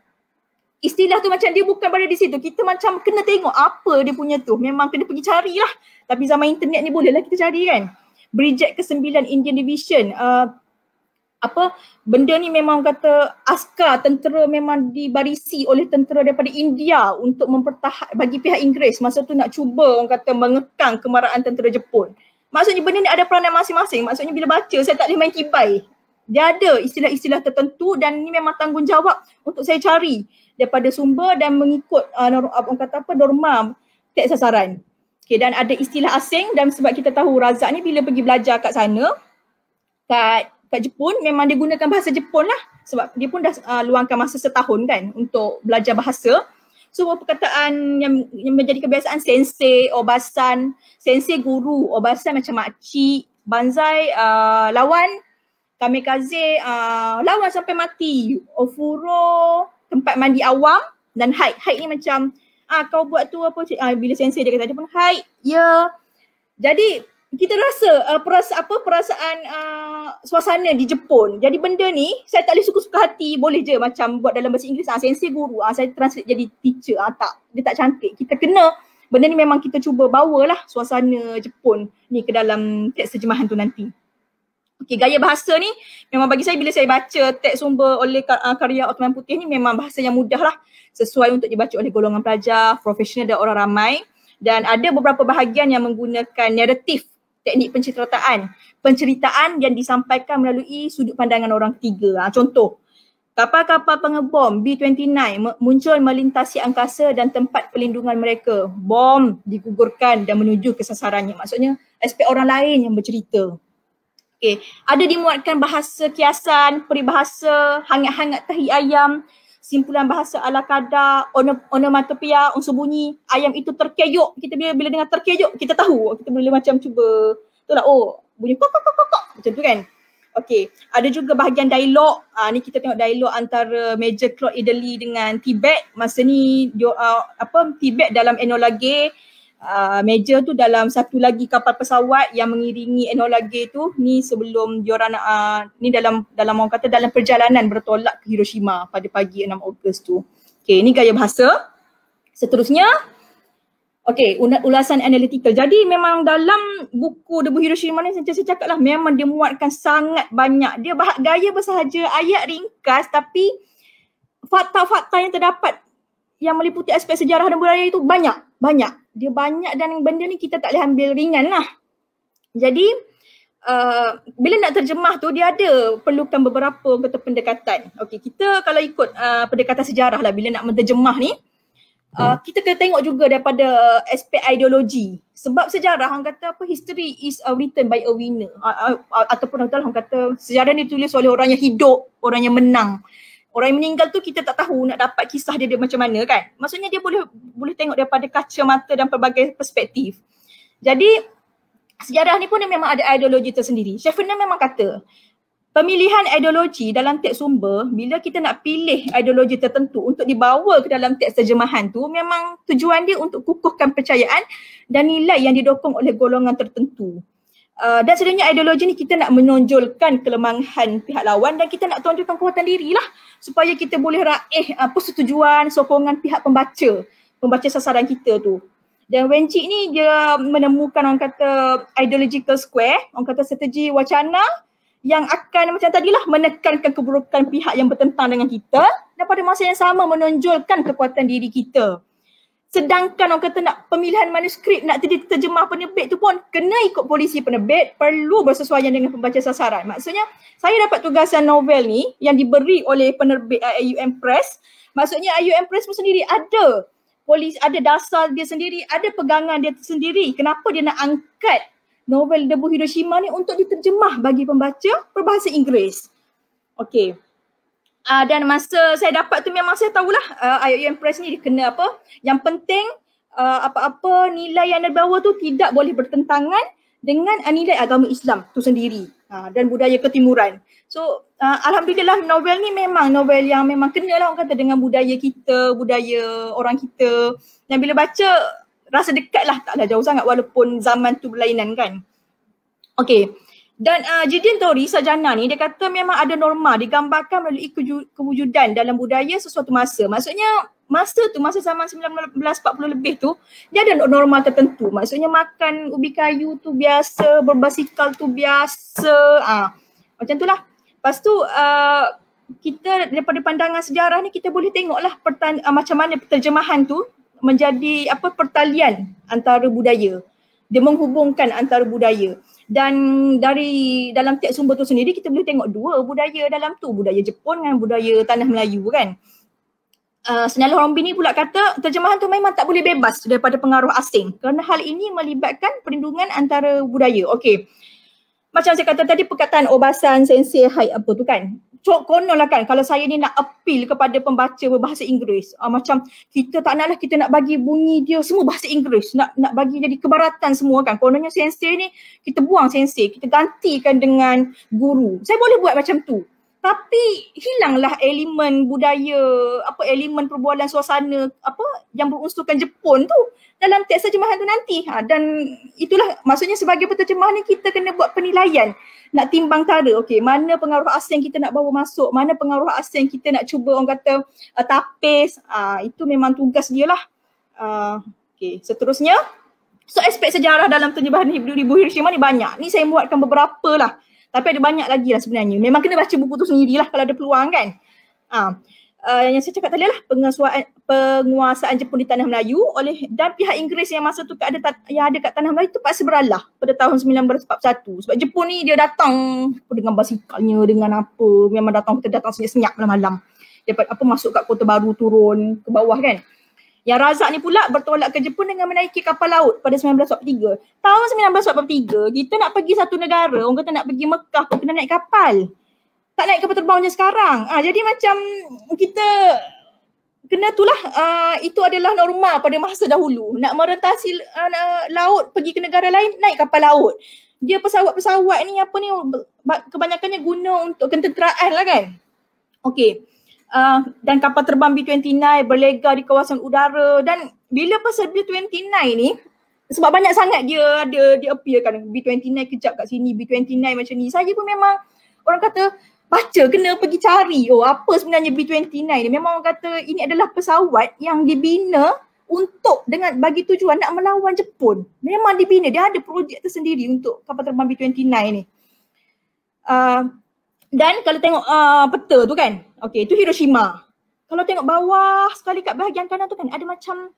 istilah tu macam dia bukan berada di situ. Kita macam kena tengok apa dia punya tu. Memang kena pergi carilah. Tapi zaman internet ni bolehlah kita cari kan. Brigade ke-9 Indian Division. Benda ni memang kata askar tentera memang dibarisi oleh tentera daripada India untuk bagi pihak Inggeris masa tu nak cuba orang kata mengekang kemarahan tentera Jepun. Maksudnya benda ni ada peranan masing-masing. Maksudnya bila baca saya tak boleh main kibai. Dia ada istilah-istilah tertentu dan ni memang tanggungjawab untuk saya cari daripada sumber dan mengikut norma teks sasaran. Okay, dan ada istilah asing dan sebab kita tahu Razak ni bila pergi belajar kat sana, kat Jepun memang dia gunakan bahasa Jepun lah. sebab dia pun dah luangkan masa setahun kan untuk belajar bahasa. So perkataan yang menjadi kebiasaan sensei, obasan, sensei guru, obasan macam makcik, banzai lawan, kamikaze lawan sampai mati, ofuro tempat mandi awam, dan haid. Haid ni macam kau buat tu apa bila sensei dia kata dia pun haid. Ya. Jadi kita rasa perasaan suasana di Jepun. Jadi benda ni saya tak boleh suka-suka hati, boleh je macam buat dalam bahasa Inggeris sensei guru, saya translate jadi teacher, tak, dia tak cantik. Kita kena benda ni memang kita cuba bawalah suasana Jepun ni ke dalam teks terjemahan tu nanti. Okey, gaya bahasa ni memang bagi saya bila saya baca teks sumber oleh karya Ottoman Putih ni memang bahasa yang mudah lah, sesuai untuk dibaca oleh golongan pelajar, profesional dan orang ramai. Dan ada beberapa bahagian yang menggunakan naratif, teknik penceritaan yang disampaikan melalui sudut pandangan orang ketiga. Contoh, kapal-kapal pengebom B-29 muncul melintasi angkasa dan tempat perlindungan mereka. Bom digugurkan dan menuju ke sasarannya. Maksudnya aspek orang lain yang bercerita. Okay. Ada dimuatkan bahasa kiasan, peribahasa, hangat-hangat tahi ayam, simpulan bahasa ala kadar, onomatopoeia, unsur bunyi, ayam itu terkejut. Kita bila dengar terkejut, kita tahu. Kita boleh macam cuba, itulah, bunyi kok macam tu kan. Okey, ada juga bahagian dialog. Ni kita tengok dialog antara Major Claude Ederle dengan Tibet. Masa ni Tibet dalam Enola Gay, Major tu dalam satu lagi kapal pesawat yang mengiringi Enola Gay tu, ni sebelum diorang ni dalam orang kata dalam perjalanan bertolak ke Hiroshima pada pagi 6 Ogos tu. Okey, ni gaya bahasa. Seterusnya, okey, ulasan analytical. Jadi memang dalam buku Debu Hiroshima ni saya cakap lah, memang dia muatkan sangat banyak. Dia gaya bersahaja, ayat ringkas, tapi fakta-fakta yang terdapat yang meliputi aspek sejarah dan budaya itu banyak. Dia banyak dan benda ni kita tak boleh ambil ringan lah. Jadi bila nak terjemah tu dia ada perlukan beberapa pendekatan. Okey, kita kalau ikut pendekatan sejarah lah bila nak menterjemah ni, kita kena tengok juga daripada aspek ideologi. Sebab sejarah orang kata history is written by a winner. Ataupun orang kata sejarah ni ditulis oleh orang yang hidup, orang yang menang. Orang yang meninggal tu kita tak tahu nak dapat kisah dia macam mana kan. Maksudnya dia boleh tengok daripada kacamata dan pelbagai perspektif. Jadi sejarah ni pun dia memang ada ideologi tersendiri. Schaeffer memang kata pemilihan ideologi dalam teks sumber, bila kita nak pilih ideologi tertentu untuk dibawa ke dalam teks terjemahan tu, memang tujuan dia untuk kukuhkan percayaan dan nilai yang didokong oleh golongan tertentu. Dan sebenarnya ideologi ni kita nak menonjolkan kelemahan pihak lawan dan kita nak tonjolkan kekuatan diri lah supaya kita boleh raih persetujuan, sokongan pihak pembaca sasaran kita tu. Dan Wenjik ni dia menemukan orang kata ideological square, orang kata strategi wacana yang akan macam tadilah menekankan keburukan pihak yang bertentang dengan kita dan pada masa yang sama menonjolkan kekuatan diri kita. Sedangkan orang kata nak pemilihan manuskrip, nak terjemah penerbit tu pun kena ikut polisi penerbit, perlu bersesuaian dengan pembaca sasaran. Maksudnya saya dapat tugasan novel ni yang diberi oleh penerbit IUM Press. Maksudnya IUM Press pun sendiri ada ada dasar dia sendiri, ada pegangan dia sendiri. Kenapa dia nak angkat novel Debu Hiroshima ni untuk diterjemah bagi pembaca berbahasa Inggeris. Okey. Dan masa saya dapat tu memang saya tahulah IUM Press ni dia kena apa. Yang penting apa-apa nilai yang dibawa tu tidak boleh bertentangan dengan nilai agama Islam tu sendiri dan budaya ketimuran. So alhamdulillah novel ni memang novel yang memang kenalah orang kata dengan budaya kita, budaya orang kita. Dan bila baca rasa dekat lah, taklah jauh sangat walaupun zaman tu berlainan kan. Okey. Dan Gideon Tori sarjana ni dia kata memang ada norma digambarkan melalui kewujudan dalam budaya sesuatu masa. Maksudnya masa zaman 1940 lebih tu dia ada norma tertentu. Maksudnya makan ubi kayu tu biasa, berbasikal tu biasa. Macam tu lah. Lepas tu kita daripada pandangan sejarah ni kita boleh tengoklah macam mana terjemahan tu menjadi pertalian antara budaya. Dia menghubungkan antara budaya. Dan dalam teks sumber tu sendiri kita boleh tengok dua budaya dalam tu, budaya Jepun dengan budaya tanah Melayu kan. Senyalah Hornby ni pula kata terjemahan tu memang tak boleh bebas daripada pengaruh asing kerana hal ini melibatkan perlindungan antara budaya. Okey. macam saya kata tadi perkataan Obasan Sensei Hai apa tu kan. Konon lah kan kalau saya ni nak appeal kepada pembaca berbahasa Inggeris. Macam kita tak naklah kita nak bagi bunyi dia semua bahasa Inggeris. Nak bagi jadi kebaratan semua kan. Kononnya sensei ni kita buang sensei, kita gantikan dengan guru. Saya boleh buat macam tu. Tapi hilanglah elemen budaya, elemen perbualan suasana yang berunsurkan Jepun tu dalam teks terjemahan tu nanti. Dan itulah maksudnya sebagai penterjemah ni kita kena buat penilaian. Nak timbang tara, okey, mana pengaruh asing kita nak bawa masuk, mana pengaruh asing kita nak cuba orang kata tapis. Itu memang tugas dia lah. Okey, seterusnya. So aspek sejarah dalam terjemahan Ibu Hiroshima ni banyak. Ni saya buatkan beberapa lah. Tapi ada banyak lagi lah sebenarnya. Memang kena baca buku tu sendirilah kalau ada peluang kan. Yang saya cakap tadi lah penguasaan Jepun di Tanah Melayu dan pihak Inggeris yang masa tu yang ada kat Tanah Melayu tu paksa beralah pada tahun 1941. Sebab Jepun ni dia datang dengan basikalnya, dengan apa, memang datang senyap-senyap malam-malam. Dia masuk kat Kota Baru, turun ke bawah kan. Yang Razak ni pula bertolak ke Jepun dengan menaiki kapal laut pada 1943. Tahun 1943 kita nak pergi satu negara, orang kata nak pergi Mekah pun kena naik kapal. Tak naik kapal terbang macam sekarang. Jadi macam kita kena itulah, itu adalah norma pada masa dahulu. Nak merentasi laut pergi ke negara lain, naik kapal laut. Dia pesawat-pesawat ni kebanyakannya guna untuk ketenteraan lah kan. Okey. Dan kapal terbang B-29 berlega di kawasan udara. Dan bila pasal B-29 ni, sebab banyak sangat dia appear kan, B-29 kejap kat sini, B-29 macam ni. Saya pun memang orang kata baca, kena pergi cari apa sebenarnya B-29 ni. Memang orang kata ini adalah pesawat yang dibina untuk bagi tujuan nak melawan Jepun. Memang dibina, dia ada projek tersendiri untuk kapal terbang B-29 ni. Dan kalau tengok peta tu kan, okey, itu Hiroshima. Kalau tengok bawah sekali kat bahagian kanan tu kan ada macam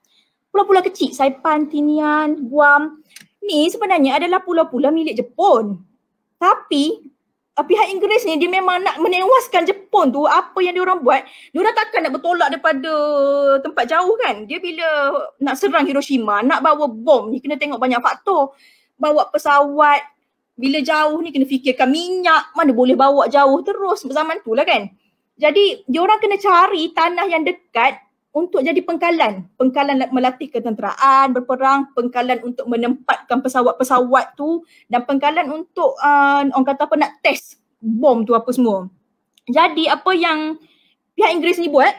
pulau-pulau kecil, Saipan, Tinian, Guam. Ni sebenarnya adalah pulau-pulau milik Jepun. Tapi pihak Inggeris ni dia memang nak menewaskan Jepun tu. Apa yang diorang buat, diorang takkan nak bertolak daripada tempat jauh kan. Dia bila nak serang Hiroshima, nak bawa bom ni kena tengok banyak faktor. Bawa pesawat, bila jauh ni kena fikirkan minyak, mana boleh bawa jauh terus zaman tu lah kan. Jadi diorang kena cari tanah yang dekat untuk jadi pengkalan melatih ketenteraan, berperang, pengkalan untuk menempatkan pesawat-pesawat tu dan pengkalan untuk orang kata nak test bom tu apa semua. Jadi apa yang pihak Inggeris ni buat,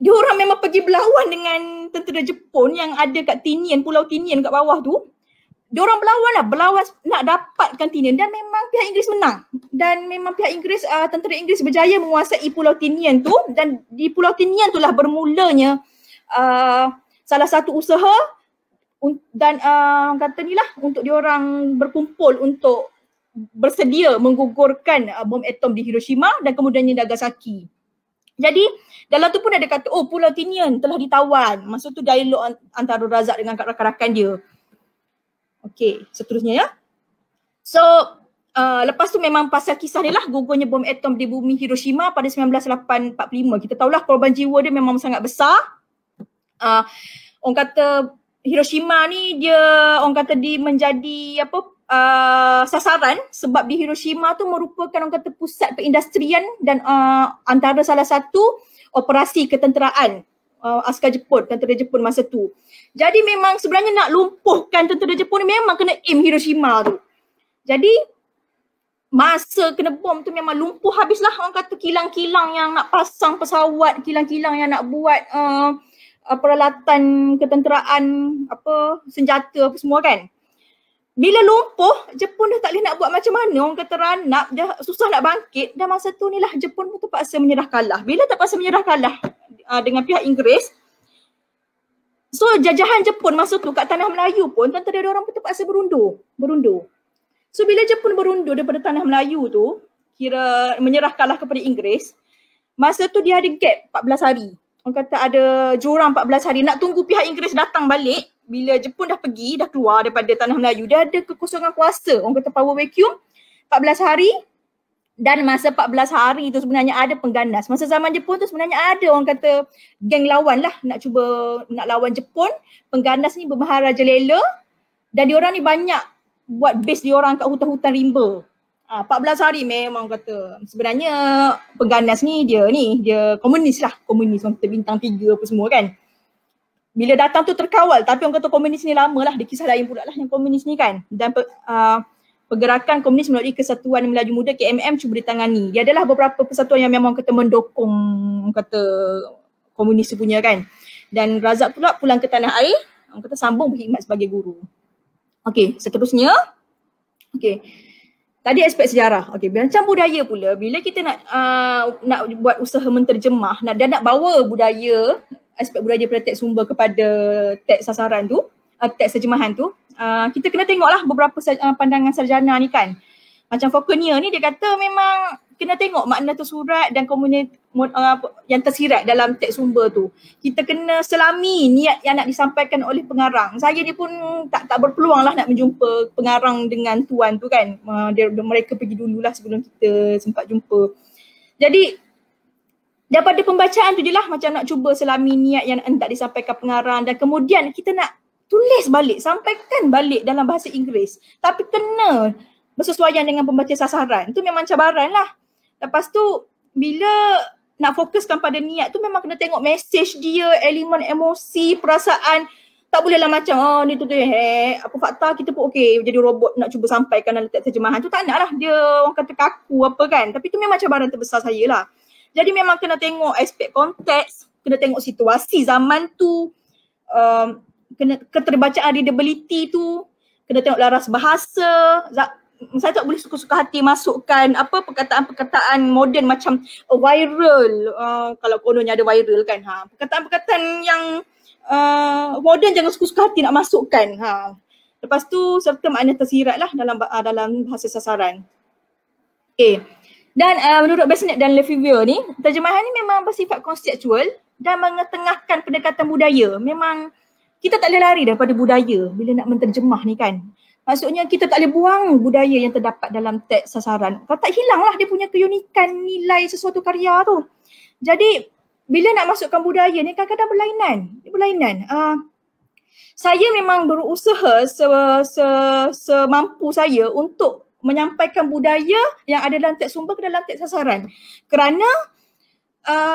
diorang memang pergi berlawan dengan tentera Jepun yang ada kat Tinian, Pulau Tinian kat bawah tu. Diorang berlawan nak dapatkan Tinian dan memang pihak Inggeris menang. Dan memang pihak Inggeris, tentera Inggeris berjaya menguasai Pulau Tinian tu, dan di Pulau Tinian itulah bermulanya salah satu usaha dan kata ni lah untuk diorang berkumpul untuk bersedia menggugurkan bom atom di Hiroshima dan kemudiannya Nagasaki. Jadi dalam tu pun ada kata Pulau Tinian telah ditawan. Masa tu dialog antara Razak dengan rakan-rakan dia. Okey, seterusnya ya. So, lepas tu memang pasal kisah dia lah gugurnya bom atom di bumi Hiroshima pada 1945. Kita tahulah korban jiwa dia memang sangat besar. Orang kata Hiroshima ni dia orang kata menjadi sasaran sebab di Hiroshima tu merupakan orang kata pusat perindustrian dan antara salah satu operasi ketenteraan askar Jepun, tentera Jepun masa tu. Jadi memang sebenarnya nak lumpuhkan tentera Jepun ni memang kena aim Hiroshima tu. Jadi masa kena bom tu memang lumpuh habislah orang kata kilang-kilang yang nak pasang pesawat, kilang-kilang yang nak buat peralatan ketenteraan, senjata apa semua kan. Bila lumpuh, Jepun dah tak boleh nak buat macam mana, orang kata ranap, dah susah nak bangkit. Dan masa tu ni lah Jepun pun terpaksa menyerah kalah. Bila terpaksa menyerah kalah dengan pihak Inggeris, so jajahan Jepun masa tu kat Tanah Melayu pun tentera diorang pun terpaksa berundur. So bila Jepun berundur daripada Tanah Melayu tu, kira menyerah kalah kepada Inggeris, masa tu dia ada gap 14 hari. Orang kata ada jurang 14 hari nak tunggu pihak Inggeris datang balik. Bila Jepun dah pergi, dah keluar daripada Tanah Melayu, dia ada kekosongan kuasa. Orang kata power vacuum 14 hari. Dan masa 14 hari tu sebenarnya ada pengganas. Masa zaman Jepun tu sebenarnya ada orang kata geng lawan lah nak cuba nak lawan Jepun. Pengganas ni bermaharaja lela dan diorang ni banyak buat base dia orang kat hutan-hutan rimba. 14 hari memang kata. Sebenarnya pengganas ni dia komunis lah. Komunis orang kata bintang 3 apa semua kan. Bila datang tu terkawal, tapi orang kata komunis ni lama lah. Dia kisah lain pula lah yang komunis ni kan. Dan pergerakan komunis melalui Kesatuan Melayu Muda KMM cuba ditangani. Dia adalah beberapa persatuan yang memang kata mendukung kata komunis tu punya kan. Dan Razak pula pulang ke tanah air, orang kata sambung berkhidmat sebagai guru. Okey, seterusnya. Okey. Tadi aspek sejarah. Okey, macam budaya pula, bila kita nak buat usaha menterjemah dan nak bawa budaya, aspek budaya pada teks sumber kepada teks sasaran tu, teks terjemahan tu, kita kena tengoklah beberapa pandangan sarjana ni kan. Macam Faulkner ni dia kata memang kena tengok makna tersurat dan komunitas yang tersirat dalam teks sumber tu. Kita kena selami niat yang nak disampaikan oleh pengarang. Saya ni pun tak berpeluang lah nak menjumpa pengarang dengan tuan tu kan. Mereka pergi dululah sebelum kita sempat jumpa. Jadi daripada pembacaan tu je lah macam nak cuba selami niat yang hendak disampaikan pengarang dan kemudian kita nak tulis balik, sampaikan balik dalam bahasa Inggeris. Tapi kena bersesuaian dengan pembaca sasaran. Itu memang cabaran lah. Lepas tu bila nak fokuskan pada niat tu memang kena tengok mesej dia, elemen emosi, perasaan. Tak bolehlah macam ni tu apa fakta kita pun okey jadi robot nak cuba sampaikan dalam teks terjemahan tu. Tak nak lah dia orang kata kaku apa kan. Tapi tu memang cabaran terbesar saya lah. Jadi memang kena tengok aspek konteks, kena tengok situasi zaman tu, kena keterbacaan readability tu, kena tengok laras bahasa. Saya tak boleh suka-suka hati masukkan perkataan-perkataan moden macam viral, kalau kononnya ada viral kan. Perkataan-perkataan yang moden jangan suka-suka hati nak masukkan. Lepas tu serta makna tersirat lah dalam bahasa sasaran. Okay. Dan menurut Besnet dan Lefevre ni, terjemahan ni memang bersifat konseptual dan mengetengahkan pendekatan budaya. Memang kita tak boleh lari daripada budaya bila nak menterjemah ni kan. Maksudnya kita tak boleh buang budaya yang terdapat dalam teks sasaran. Kalau tak hilanglah dia punya keunikan nilai sesuatu karya tu. Jadi bila nak masukkan budaya ni kadang-kadang berlainan. Saya memang berusaha semampu saya untuk menyampaikan budaya yang ada dalam teks sumber ke dalam teks sasaran. Kerana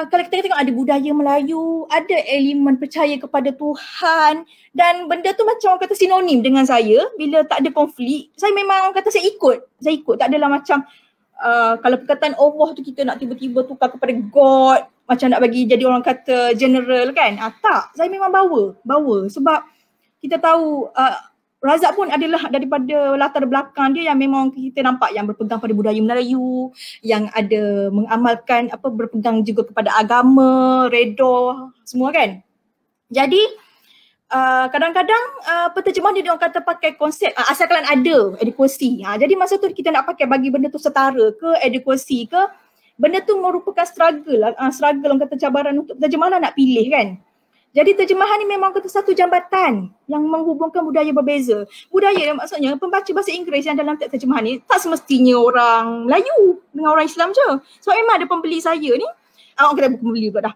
kalau kita tengok ada budaya Melayu, ada elemen percaya kepada Tuhan dan benda tu macam orang kata sinonim dengan saya. Bila tak ada konflik, saya memang orang kata saya ikut. Tak adalah macam kalau perkataan Allah tu kita nak tiba-tiba tukar kepada God, macam nak bagi jadi orang kata general kan. Tak, saya memang bawa sebab kita tahu Razak pun adalah daripada latar belakang dia yang memang kita nampak yang berpegang pada budaya Melayu, yang ada mengamalkan berpegang juga kepada agama, redha semua kan. Jadi kadang-kadang penterjemah dia orang kata pakai konsep asalkan ada adequacy. Jadi masa tu kita nak pakai bagi benda tu setara ke adequacy ke, benda tu merupakan struggle orang kata cabaran untuk penterjemah lah nak pilih kan. Jadi terjemahan ni memang kata satu jambatan yang menghubungkan budaya berbeza. Budaya maksudnya pembaca bahasa Inggeris yang dalam teks terjemahan ni tak semestinya orang Melayu dengan orang Islam je. Sebab memang ada pembeli saya ni, orang kata pembeli pula dah.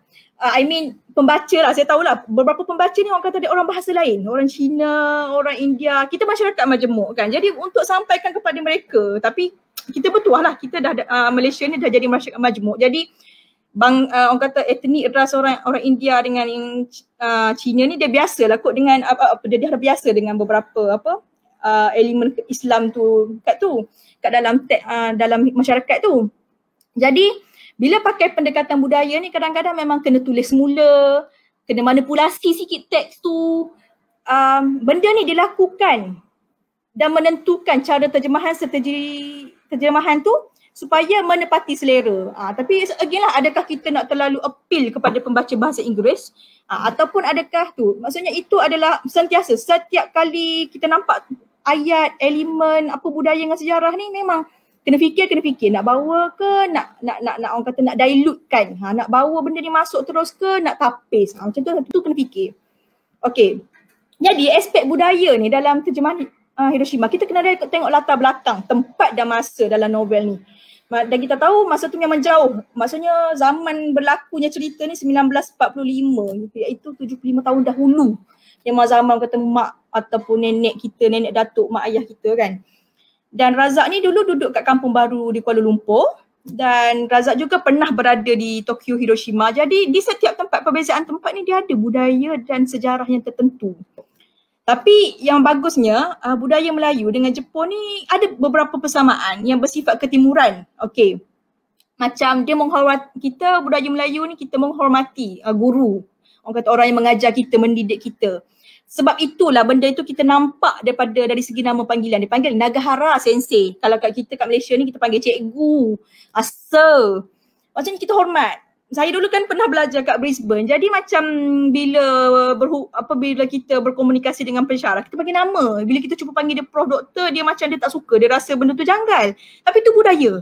Pembaca lah, saya tahulah beberapa pembaca ni orang kata dia orang bahasa lain. Orang Cina, orang India, kita masyarakat majmuk kan. Jadi untuk sampaikan kepada mereka, tapi kita bertuah lah, kita dah Malaysia ni dah jadi masyarakat majmuk. Jadi orang kata etnik ras orang India dengan Cina ni dia biasalah kot dengan dia dah biasa dengan beberapa elemen Islam tu kat dalam masyarakat tu. Jadi bila pakai pendekatan budaya ni kadang-kadang memang kena tulis semula, kena manipulasi sikit teks tu. Benda ni dilakukan dan menentukan cara strategi terjemahan tu supaya menepati selera. Tapi again lah, adakah kita nak terlalu appeal kepada pembaca bahasa Inggeris ataupun adakah tu, maksudnya itu adalah sentiasa setiap kali kita nampak ayat, elemen, budaya dengan sejarah ni memang kena fikir nak bawa ke nak orang kata nak dilutekan, nak bawa benda ni masuk terus ke nak tapis, macam tu kena fikir. Okey. Jadi aspek budaya ni dalam terjemahan Hiroshima kita kena tengok latar belakang, tempat dan masa dalam novel ni. Dan kita tahu masa tu memang jauh. Maksudnya zaman berlakunya cerita ni 1945, iaitu 75 tahun dahulu. Memang zaman kata mak ataupun nenek kita, nenek datuk, mak ayah kita kan. Dan Razak ni dulu duduk kat Kampung Baru di Kuala Lumpur dan Razak juga pernah berada di Tokyo, Hiroshima. Jadi di setiap tempat, perbezaan tempat ni dia ada budaya dan sejarah yang tertentu. Tapi yang bagusnya budaya Melayu dengan Jepun ni ada beberapa persamaan yang bersifat ketimuran. Okey. Macam dia menghormati kita, budaya Melayu ni kita menghormati guru. Orang kata orang yang mengajar kita, mendidik kita. Sebab itulah benda itu kita nampak dari segi nama panggilan. Dia panggil Nagahara Sensei. Kalau kat kita kat Malaysia ni kita panggil cikgu, sir. Maksudnya kita hormat. Saya dulu kan pernah belajar kat Brisbane. Jadi macam bila kita berkomunikasi dengan pensyarah, kita panggil nama. Bila kita cuba panggil dia prof, doktor, dia macam dia tak suka. Dia rasa benda tu janggal. Tapi itu budaya.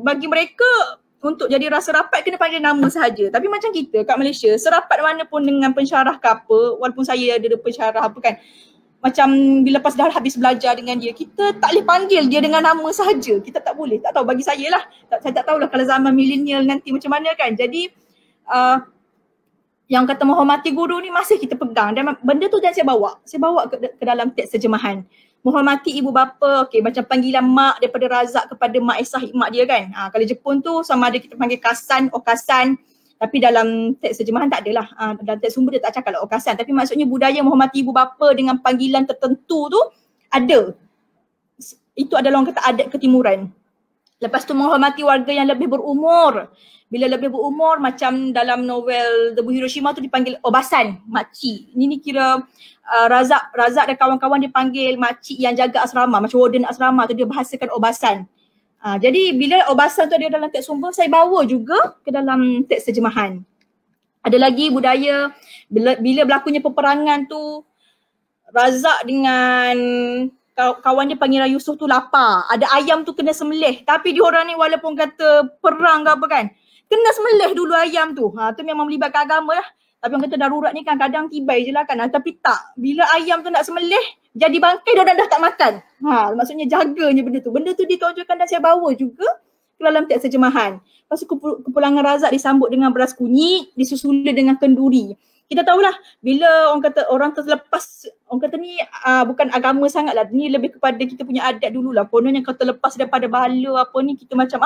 Bagi mereka untuk jadi rasa rapat kena panggil nama sahaja. Tapi macam kita kat Malaysia, serapat mana pun dengan pensyarah ke apa, walaupun saya ada pensyarah apa kan, macam bila lepas dah habis belajar dengan dia, kita tak boleh panggil dia dengan nama sahaja. Kita tak boleh. Tak tahu bagi saya lah. Saya tak tahulah kalau zaman milenial nanti macam mana kan. Jadi yang kata menghormati guru ni masih kita pegang dan benda tu dan saya bawa ke dalam teks terjemahan. Menghormati ibu bapa, okey, macam panggilan mak daripada Razak kepada mak Esah, mak dia kan. Kalau Jepun tu sama ada kita panggil kasan, okasan, tapi dalam teks terjemahan tak adalah. Dalam teks sumber dia tak cakap lah okasan, tapi maksudnya budaya menghormati ibu bapa dengan panggilan tertentu tu ada. Itu adalah orang kata adat ketimuran. Lepas tu menghormati warga yang lebih berumur. Bila lebih berumur macam dalam novel Debu Hiroshima tu dipanggil obasan, makcik. Ini kira Razak dan kawan-kawan dia panggil makcik yang jaga asrama, macam warden asrama tu dia bahasakan obasan. Jadi bila obasan tu ada dalam teks sumber, saya bawa juga ke dalam teks terjemahan. Ada lagi budaya bila berlakunya peperangan tu, Razak dengan kawan dia panggil Yusuf tu lapar. Ada ayam tu kena sembelih. Tapi diorang ni walaupun kata perang ke apa kan, kena sembelih dulu ayam tu. Tu memang melibatkan agama lah. Tapi orang kata darurat ni kan kadang tibai je lah kan. Tapi tak. Bila ayam tu nak sembelih, jadi bangkai diorang dah tak makan. Maksudnya jaganya benda tu. Benda tu ditonjolkan dan saya bawa juga ke dalam teks terjemahan. Lepas tu kepulangan Razak disambut dengan beras kunyit, disusuli dengan kenduri. Kita tahulah bila orang kata orang terlepas, orang kata ni bukan agama sangat lah, ni lebih kepada kita punya adat dululah. Kononnya kau terlepas daripada bala apa ni, kita macam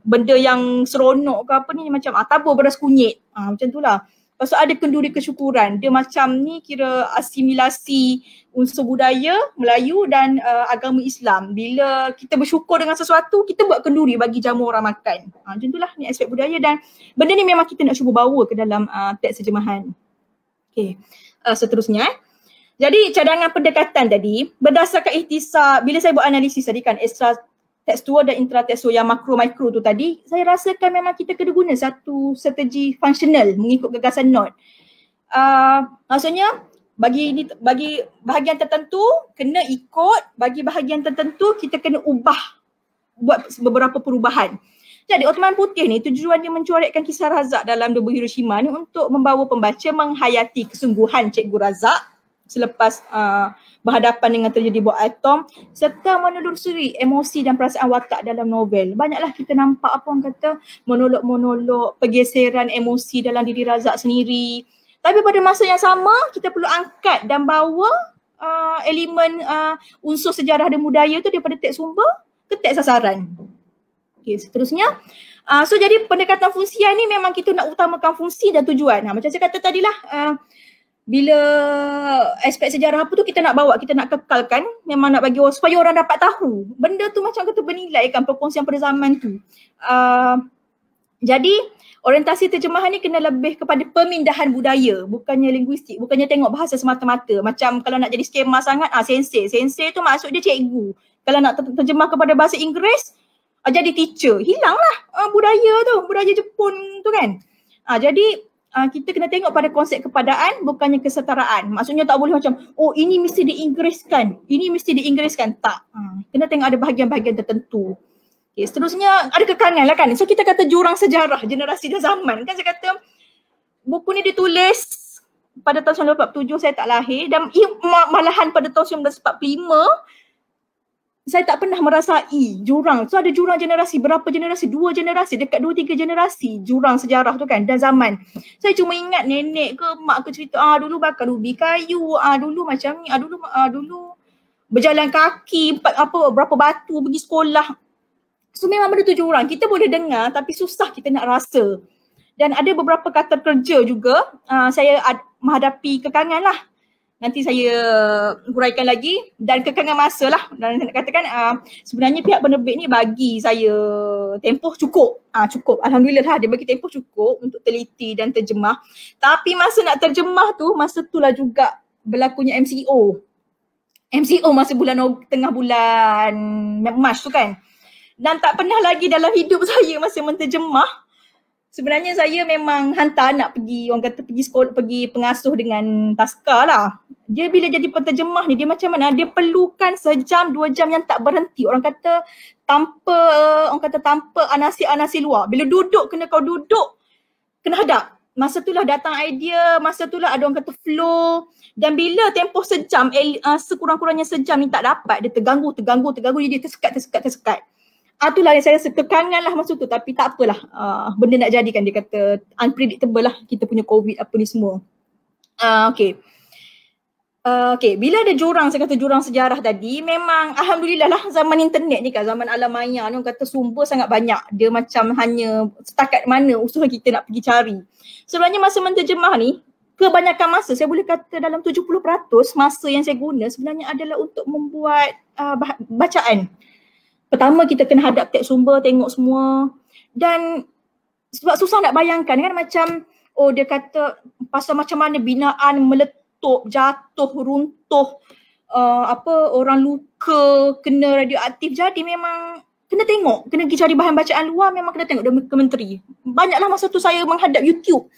benda yang seronok ke apa ni macam tabur beras kunyit. Macam tu lah. Lepas tu ada kenduri kesyukuran. Dia macam ni kira asimilasi unsur budaya Melayu dan agama Islam. Bila kita bersyukur dengan sesuatu, kita buat kenduri bagi jamu orang makan. Macam tu lah ni aspek budaya dan benda ni memang kita nak cuba bawa ke dalam teks terjemahan. Okay. Seterusnya. Jadi cadangan pendekatan tadi berdasarkan ihtisab, bila saya buat analisis tadi kan ekstra tekstual dan intratekstual yang makro-mikro tu tadi, saya rasakan memang kita kena guna satu strategi fungsional mengikut gagasan Knott. Maksudnya bagi bahagian tertentu kena ikut, bagi bahagian tertentu kita kena buat beberapa perubahan. Jadi Ottoman Putih ni tujuannya mencorekkan kisah Razak dalam Debu Hiroshima ni untuk membawa pembaca menghayati kesungguhan Cikgu Razak selepas berhadapan dengan terjadi bom atom serta menelusuri emosi dan perasaan watak dalam novel. Banyaklah kita nampak apa orang kata monolog-monolog, pergeseran emosi dalam diri Razak sendiri. Tapi pada masa yang sama kita perlu angkat dan bawa elemen unsur sejarah dan budaya tu daripada teks sumber ke teks sasaran. Okay, seterusnya. So jadi pendekatan fungsian ni memang kita nak utamakan fungsi dan tujuan. Macam saya kata tadilah, bila aspek sejarah apa tu kita nak bawa, kita nak kekalkan, memang nak bagi orang supaya orang dapat tahu. Benda tu macam kata bernilai kan perkongsian pada zaman tu. Jadi orientasi terjemahan ni kena lebih kepada pemindahan budaya, bukannya linguistik, bukannya tengok bahasa semata-mata. Macam kalau nak jadi skema sangat, sensei. Sensei tu maksud dia cikgu. Kalau nak terjemah kepada bahasa Inggeris, jadi teacher. Hilanglah budaya tu, budaya Jepun tu kan. Jadi kita kena tengok pada konsep kepadaan bukannya kesetaraan. Maksudnya tak boleh macam ini mesti diinggriskan, ini mesti diinggriskan. Tak. Kena tengok ada bahagian-bahagian tertentu. Okay, seterusnya ada kekangan lah kan. So kita kata jurang sejarah generasi dan zaman. Kan saya kata buku ni ditulis pada tahun 1947 saya tak lahir dan malahan pada tahun 1945 saya tak pernah merasai jurang. So ada jurang generasi, berapa generasi? 2 generasi, dekat 2-3 generasi jurang sejarah tu kan dan zaman. Saya cuma ingat nenek ke mak ke cerita, dulu bakar ubi kayu, dulu macam ni, dulu berjalan kaki, berapa batu pergi sekolah. So memang benda tu jurang. Kita boleh dengar tapi susah kita nak rasa. Dan ada beberapa kata kerja juga, saya menghadapi kekangan lah. Nanti saya huraikan lagi dan kekangan masa lah. Dan saya nak katakan sebenarnya pihak penerbit ni bagi saya tempoh cukup. Cukup. Alhamdulillah dia bagi tempoh cukup untuk teliti dan terjemah. Tapi masa nak terjemah tu, masa tu lah juga berlakunya MCO. MCO masa tengah bulan Mac tu kan. Dan tak pernah lagi dalam hidup saya masa menterjemah. Sebenarnya saya memang hantar anak pergi, orang kata pergi sekolah, pergi pengasuh dengan taska lah. Dia bila jadi penterjemah ni, dia macam mana? Dia perlukan sejam, 2 jam yang tak berhenti. Orang kata tanpa anasi-anasi luar. Bila duduk, kau duduk, kena hadap. Masa tu lah datang idea, masa tu lah ada orang kata flow. Dan bila tempoh sejam, sekurang-kurangnya sejam ni tak dapat, dia terganggu, jadi dia tersekat. Itulah yang saya rasa kekangan lah masa tu, tapi tak apalah, benda nak jadi kan, dia kata unpredictable lah kita punya COVID apa ni semua. Okay, bila ada jurang, saya kata jurang sejarah tadi, memang alhamdulillah lah zaman internet ni kan, zaman alam maya ni, orang kata sumber sangat banyak. Dia macam hanya setakat mana usaha kita nak pergi cari. Sebenarnya masa menterjemah ni, kebanyakan masa, saya boleh kata dalam 70% masa yang saya guna sebenarnya adalah untuk membuat bacaan. Pertama kita kena hadap teks sumber, tengok semua, dan sebab susah nak bayangkan kan, macam dia kata pasal macam mana binaan meletup, jatuh, runtuh, orang luka, kena radioaktif. Jadi memang kena tengok, kena pergi cari bahan bacaan luar, memang kena tengok dokumentari. Banyaklah masa tu saya menghadap YouTube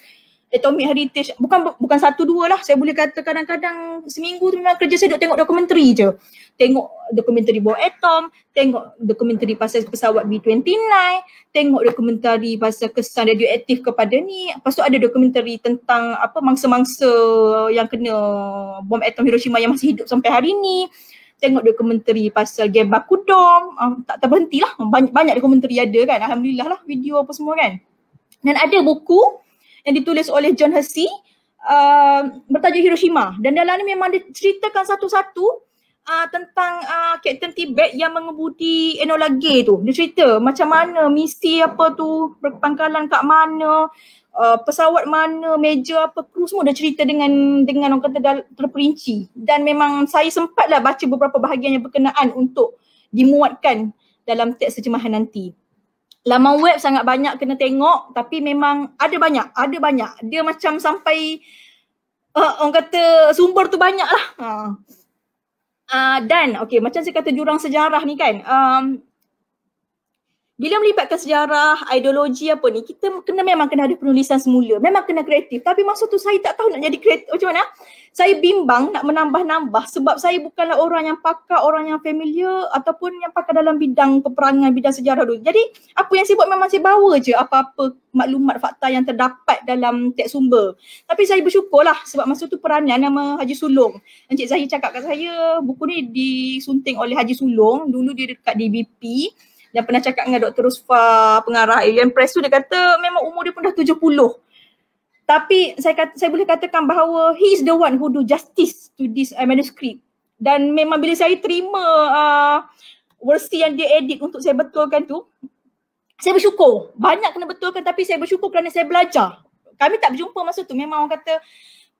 Atomic Heritage, bukan 1-2 lah, saya boleh kata kadang-kadang seminggu tu memang kerja saya duk tengok dokumentari je. Tengok dokumentari bawah atom, tengok dokumentari pasal pesawat B-29, tengok dokumentari pasal kesan radioaktif kepada ni. Lepas tu ada dokumentari tentang mangsa-mangsa yang kena bom atom Hiroshima yang masih hidup sampai hari ni. Tengok dokumentari pasal game Bakudom, tak terberhenti lah, banyak dokumentari ada kan, alhamdulillah lah, video apa semua kan. Dan ada buku yang ditulis oleh John Hersey bertajuk Hiroshima, dan dalam ni memang dia ceritakan satu-satu tentang Kapten Tibet yang mengemudi Enola Gay tu. Dia cerita macam mana misi apa tu, berpangkalan kat mana, pesawat mana, meja apa, kru semua dia cerita dengan orang kata terperinci. Dan memang saya sempatlah baca beberapa bahagian yang berkenaan untuk dimuatkan dalam teks terjemahan nanti. Laman web sangat banyak kena tengok, tapi memang ada banyak. Dia macam sampai orang kata sumber tu banyak lah. Dan macam saya kata jurang sejarah ni kan, bila melibatkan sejarah, ideologi apa ni, kita memang kena ada penulisan semula, memang kena kreatif. Tapi masa tu saya tak tahu nak jadi kreatif macam mana. Saya bimbang nak menambah-nambah sebab saya bukanlah orang yang pakar, orang yang familiar ataupun yang pakar dalam bidang peperangan, bidang sejarah dulu. Jadi apa yang saya buat memang saya bawa je apa-apa maklumat fakta yang terdapat dalam teks sumber. Tapi saya bersyukurlah sebab masa tu peranan nama Haji Sulong. Encik Zahir cakap kat saya, buku ni disunting oleh Haji Sulong, dulu dia dekat DBP. Dan pernah cakap dengan Dr. Rusfa, pengarah AUM Press tu, dia kata memang umur dia pun dah 70. Tapi saya boleh katakan bahawa he is the one who do justice to this manuscript. Dan memang bila saya terima versi yang dia edit untuk saya betulkan tu, saya bersyukur. Banyak kena betulkan tapi saya bersyukur kerana saya belajar. Kami tak berjumpa masa tu, memang orang kata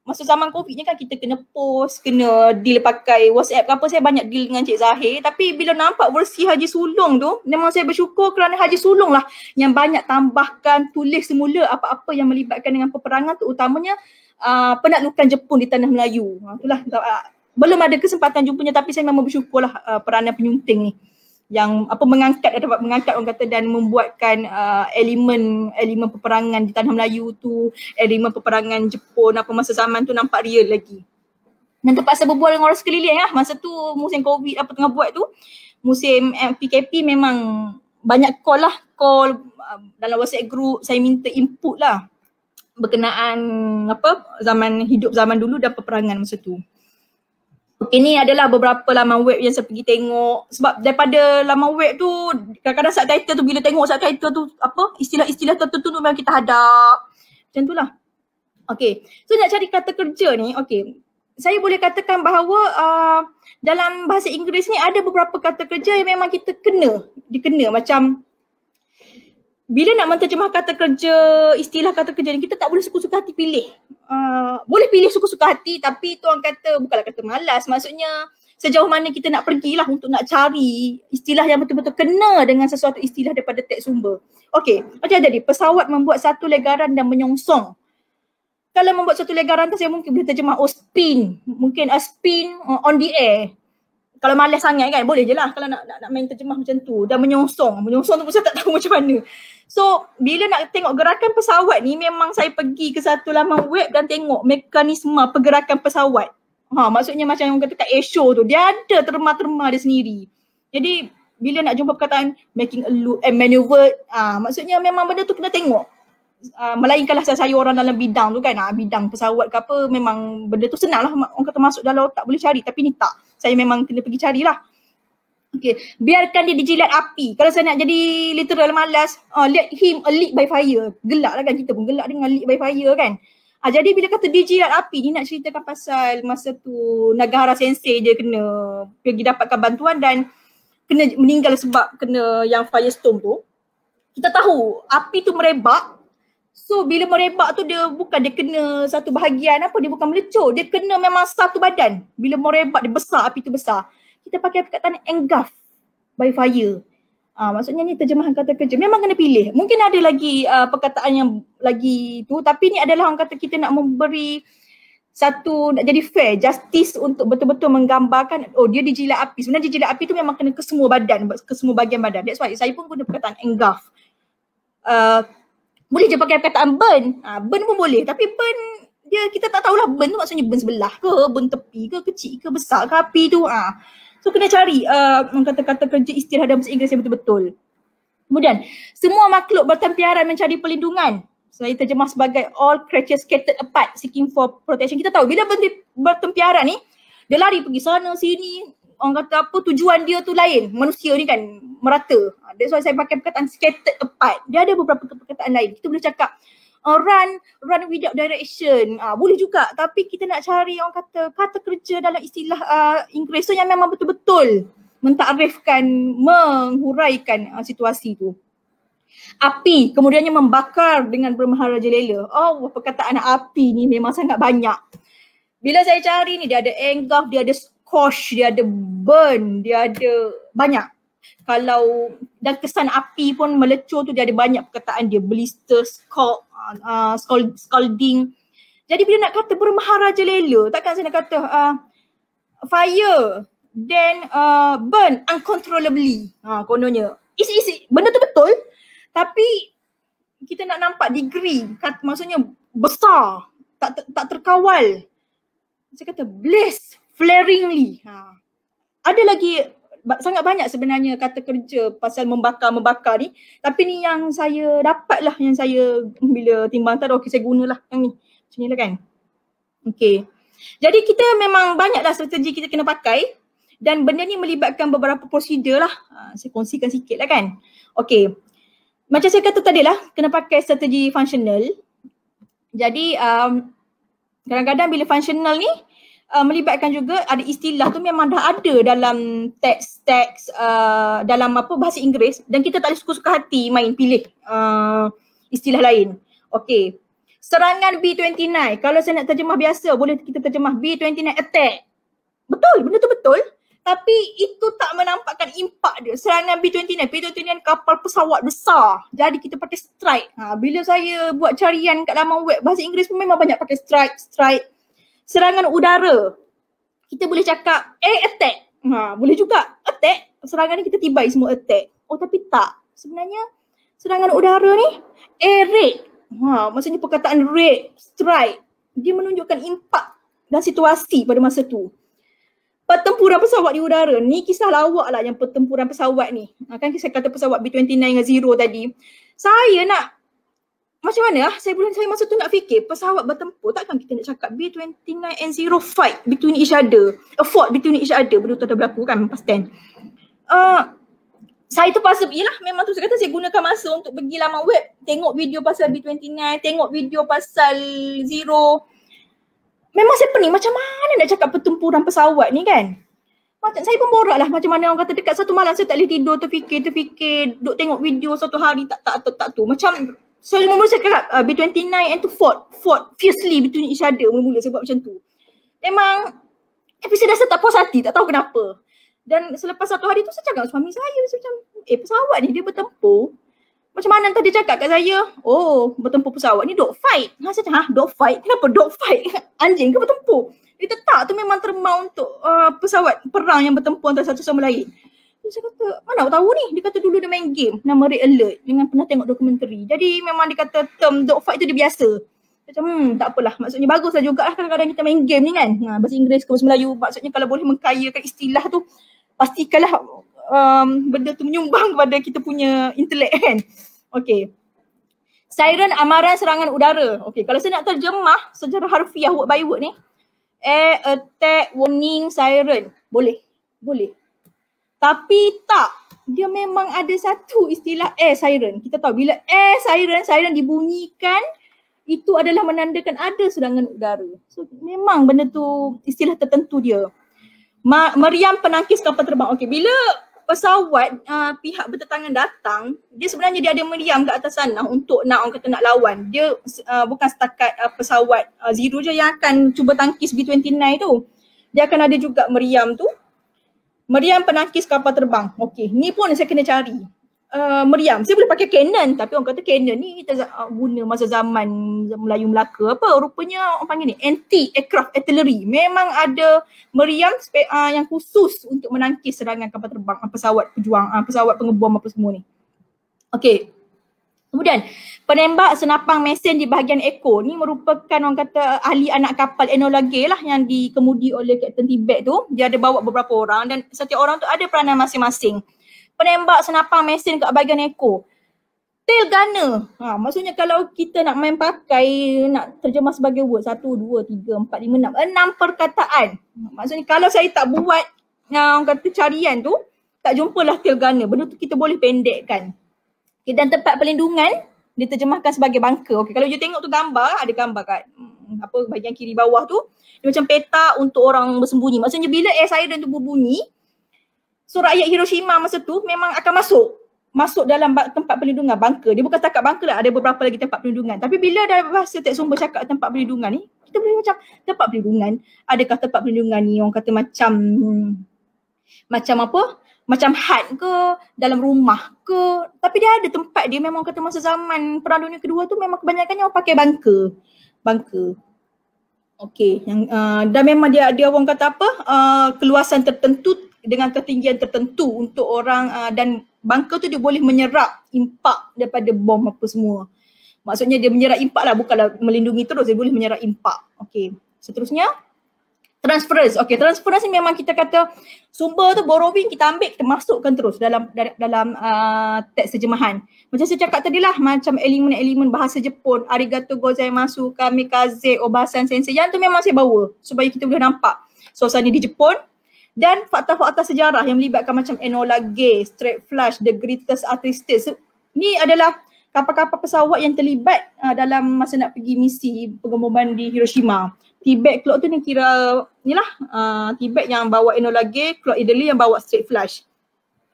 masa zaman COVID ni kan kita kena post, kena deal pakai WhatsApp ke apa, saya banyak deal dengan Cik Zahir. Tapi bila nampak versi Haji Sulong tu, memang saya bersyukur kerana Haji Sulong lah yang banyak tambahkan, tulis semula apa-apa yang melibatkan dengan peperangan, terutamanya penaklukan Jepun di tanah Melayu. Itulah, belum ada kesempatan jumpanya tapi saya memang bersyukur lah peranan penyunting ni yang dapat mengangkat orang kata dan membuatkan elemen peperangan di tanah Melayu tu, elemen peperangan Jepun masa zaman tu nampak real lagi. Dan terpaksa berbual dengan orang sekeliling lah. Masa tu musim COVID tengah buat tu, musim PKP memang banyak call dalam WhatsApp group, saya minta input lah berkenaan zaman dulu dan peperangan masa tu. Ini adalah beberapa laman web yang saya pergi tengok. Sebab daripada laman web tu, kadang-kadang subtitle tu bila tengok subtitle tu apa, istilah-istilah tertentu tu memang kita hadap. Macam tu lah. Okay, so nak cari kata kerja ni, okay. Saya boleh katakan bahawa dalam bahasa Inggeris ni ada beberapa kata kerja yang memang kita dikena macam bila nak menterjemah kata kerja, istilah kata kerja ni, kita tak boleh suka-suka hati pilih. Boleh pilih suka-suka hati tapi tu orang kata bukanlah kata malas. Maksudnya sejauh mana kita nak pergilah untuk nak cari istilah yang betul-betul kena dengan sesuatu istilah daripada teks sumber. Okey, macam jadi pesawat membuat satu legaran dan menyongsong. Kalau membuat satu legaran tu saya mungkin boleh terjemah spin. Mungkin a spin on the air. Kalau malas sangat kan boleh je lah kalau nak main terjemah macam tu. Dan menyongsong tu pun saya tak tahu macam mana. So bila nak tengok gerakan pesawat ni memang saya pergi ke satu laman web dan tengok mekanisme pergerakan pesawat. Maksudnya macam yang kata kat airshow tu dia ada terma-terma dia sendiri. Jadi bila nak jumpa perkataan making a loop and maneuver, maksudnya memang benda tu kena tengok. Melainkanlah saya orang dalam bidang tu kan, bidang pesawat ke apa, memang benda tu senang lah orang kata masuk dalam otak boleh cari, tapi ni tak, saya memang kena pergi carilah. Okay, biarkan dia dijilat api. Kalau saya nak jadi literal malas, let him a lit by fire. Gelak lah kan, kita pun gelak dengan lit by fire kan. Jadi bila kata dijilat api ni nak ceritakan pasal masa tu Nagahara Sensei dia kena pergi dapatkan bantuan dan kena meninggal sebab kena yang firestorm tu. Kita tahu api tu merebak. So bila merebak tu dia bukan dia kena satu bahagian apa, dia bukan melecur, dia kena memang satu badan. Bila merebak dia besar, api tu besar. Kita pakai perkataan engulf by fire. Maksudnya ni terjemahan kata kerja. Memang kena pilih. Mungkin ada lagi perkataan yang lagi tu, tapi ni adalah orang kata kita nak memberi satu, nak jadi fair, justice untuk betul-betul menggambarkan dia dijilat api. Sebenarnya dijilat api tu memang kena ke semua badan, ke semua bahagian badan. That's why saya pun guna perkataan engulf. Boleh je pakai perkataan burn. Burn pun boleh, tapi burn dia kita tak tahulah burn tu maksudnya burn sebelah ke, burn tepi ke, kecil ke, besar ke api tu. So kena cari kata-kata kerja istilah dalam bahasa Inggeris yang betul-betul. Kemudian, semua makhluk bertempiaran mencari perlindungan. Saya terjemah sebagai all creatures scattered apart seeking for protection. Kita tahu bila bertempiaran ni, dia lari pergi sana sini. Orang kata apa, tujuan dia tu lain. Manusia ni kan merata. That's why saya pakai perkataan scattered apart. Dia ada beberapa perkataan lain. Kita boleh cakap run without direction. Boleh juga, tapi kita nak cari orang kata kerja dalam istilah Inggeris tu yang memang betul-betul mentakrifkan, menghuraikan situasi tu. Api kemudiannya membakar dengan bermaharajalela. Perkataan api ni memang sangat banyak. Bila saya cari ni dia ada engulf, dia ada scorch, dia ada burn, dia ada banyak. Kalau dan kesan api pun melecur tu dia ada banyak perkataan dia, blister, scalding. Jadi bila nak kata bermaharajalela, takkan saya nak kata fire then burn uncontrollably. Kononnya benda tu betul, tapi kita nak nampak degree, maksudnya besar, tak terkawal. Saya kata blaze flaringly. Ada lagi sangat banyak sebenarnya kata kerja pasal membakar ni, tapi ni yang saya dapat lah, yang saya bila timbang tadi, okey saya gunalah yang ni. Macam ni lah kan. Okey. Jadi kita memang banyaklah strategi kita kena pakai dan benda ni melibatkan beberapa prosedur lah. Saya kongsikan sikit lah kan. Okey. Macam saya kata tadi lah, kena pakai strategi functional. Jadi kadang-kadang bila functional ni melibatkan juga ada istilah tu memang dah ada dalam teks dalam bahasa Inggeris dan kita tak boleh suka-suka hati main pilih istilah lain. Okey. Serangan B-29. Kalau saya nak terjemah biasa, boleh kita terjemah B-29 attack. Betul, benda tu betul. Tapi itu tak menampakkan impak dia. Serangan B-29 kapal pesawat besar. Jadi kita pakai strike. Bila saya buat carian kat laman web bahasa Inggeris pun memang banyak pakai strike. Serangan udara. Kita boleh cakap attack. Boleh juga attack. Serangan ni kita tibai semua attack. Tapi tak. Sebenarnya serangan udara ni air raid. Maksudnya perkataan raid, strike. Dia menunjukkan impak dan situasi pada masa tu. Pertempuran pesawat di udara ni kisah lawak lah yang pertempuran pesawat ni. Kan saya kata pesawat B-29 dengan Zero tadi. Saya nak macam mana saya masa tu nak fikir pesawat bertempur, takkan kita nak cakap B-29 and 0 fight between each other, a fought between each other, benda tu ada berlaku kan past tense. Saya terpaksa, yelah memang tu saya kata saya gunakan masa untuk pergi laman web, tengok video pasal B-29, tengok video pasal Zero. Memang saya pening macam mana nak cakap pertempuran pesawat ni kan. Macam saya pun borak lah macam mana orang kata dekat satu malam saya tak boleh tidur, terfikir, duk tengok video satu hari tak tu. Macam saya mula-mula saya cakap B-29 and to fought fiercely between each other mula-mula saya buat macam tu. Memang tapi saya rasa tak puas hati, tak tahu kenapa. Dan selepas satu hari tu saya cakap suami saya macam pesawat ni dia bertempur. Macam mana tadi cakap kat saya, oh bertempur pesawat ni dog fight. Saya cakap dog fight? Kenapa dog fight? Anjing ke bertempur? Dia tak, tu memang terma untuk pesawat perang yang bertempur antara satu sama lain. Saya kata, mana awak tahu ni? Dia kata dulu dia main game nama Red Alert dengan pernah tengok dokumentari. Jadi memang dia kata term dog fight tu dia biasa. Macam tak apalah, maksudnya baguslah juga lah kadang-kadang kita main game ni kan. Bahasa Inggeris ke bahasa Melayu, maksudnya kalau boleh mengkayakan istilah tu, pastikanlah benda tu menyumbang kepada kita punya intelek kan. Okay. Siren amaran serangan udara. Okay, kalau saya nak terjemah secara harfiah word by word ni, air attack warning siren. Boleh. Tapi tak, dia memang ada satu istilah air siren. Kita tahu bila air siren dibunyikan, itu adalah menandakan ada serangan udara. So memang benda tu istilah tertentu dia. Meriam penangkis kapal terbang. Okey, bila pesawat pihak bertentangan datang, dia sebenarnya dia ada meriam kat atas sana untuk nak orang kata nak lawan. Dia bukan setakat pesawat Zero je yang akan cuba tangkis B-29 tu. Dia akan ada juga meriam tu. Meriam penangkis kapal terbang. Okey, ni pun saya kena cari. Meriam. Saya boleh pakai Canon, tapi orang kata Canon ni kita guna masa zaman Melayu Melaka apa. Rupanya orang panggil ni anti-aircraft artillery. Memang ada meriam yang khusus untuk menangkis serangan kapal terbang, pesawat pejuang, pesawat pengebom apa semua ni. Okey. Kemudian penembak senapang mesin di bahagian ekor ni merupakan orang kata ahli anak kapal Enola Gay lah yang dikemudi oleh Kapten Tibet tu. Dia ada bawa beberapa orang dan setiap orang tu ada peranan masing-masing. Penembak senapang mesin kat bahagian ekor. Tail gunner. Maksudnya kalau kita nak main pakai, nak terjemah sebagai word 1, 2, 3, 4, 5, 6. 6 perkataan. Maksudnya kalau saya tak buat orang kata carian tu, tak jumpalah tail gunner. Benda tu kita boleh pendekkan. Okay, dan tempat pelindungan diterjemahkan sebagai bunker. Okay, kalau you tengok tu gambar, ada gambar kat bahagian kiri bawah tu, dia macam peta untuk orang bersembunyi. Maksudnya bila air siren tu berbunyi, so rakyat Hiroshima masa tu memang akan masuk dalam tempat pelindungan, bunker. Dia bukan setakat bunker lah, ada beberapa lagi tempat pelindungan. Tapi bila dah bahasa teks sumber cakap tempat pelindungan ni, kita boleh macam tempat pelindungan, adakah tempat pelindungan ni orang kata macam apa? Macam hut ke, dalam rumah ke, tapi dia ada tempat dia memang kata masa zaman Perang Dunia Kedua tu memang kebanyakannya orang pakai bunker. Okey, yang dan memang dia orang kata keluasan tertentu dengan ketinggian tertentu untuk orang dan bunker tu dia boleh menyerap impak daripada bom apa semua. Maksudnya dia menyerap impak lah, bukanlah melindungi terus, dia boleh menyerap impak. Okey, seterusnya transference. Okey, transference ni memang kita kata sumber tu borrowing kita ambil, kita masukkan terus dalam teks terjemahan. Macam saya cakap tadi lah, macam elemen-elemen bahasa Jepun, arigato gozaimasu, kamikaze, obasan sensei, yang tu memang saya bawa supaya kita boleh nampak suasana di Jepun. Dan fakta-fakta sejarah yang melibatkan macam Enola Gay, Straight Flush, The Greatest Artistes. Ni adalah kapal-kapal pesawat yang terlibat dalam masa nak pergi misi pengeboman di Hiroshima. Tibet Clock tu ni kira ni lah Tibet yang bawa Enola Gay, Clock Italy yang bawa Straight Flush.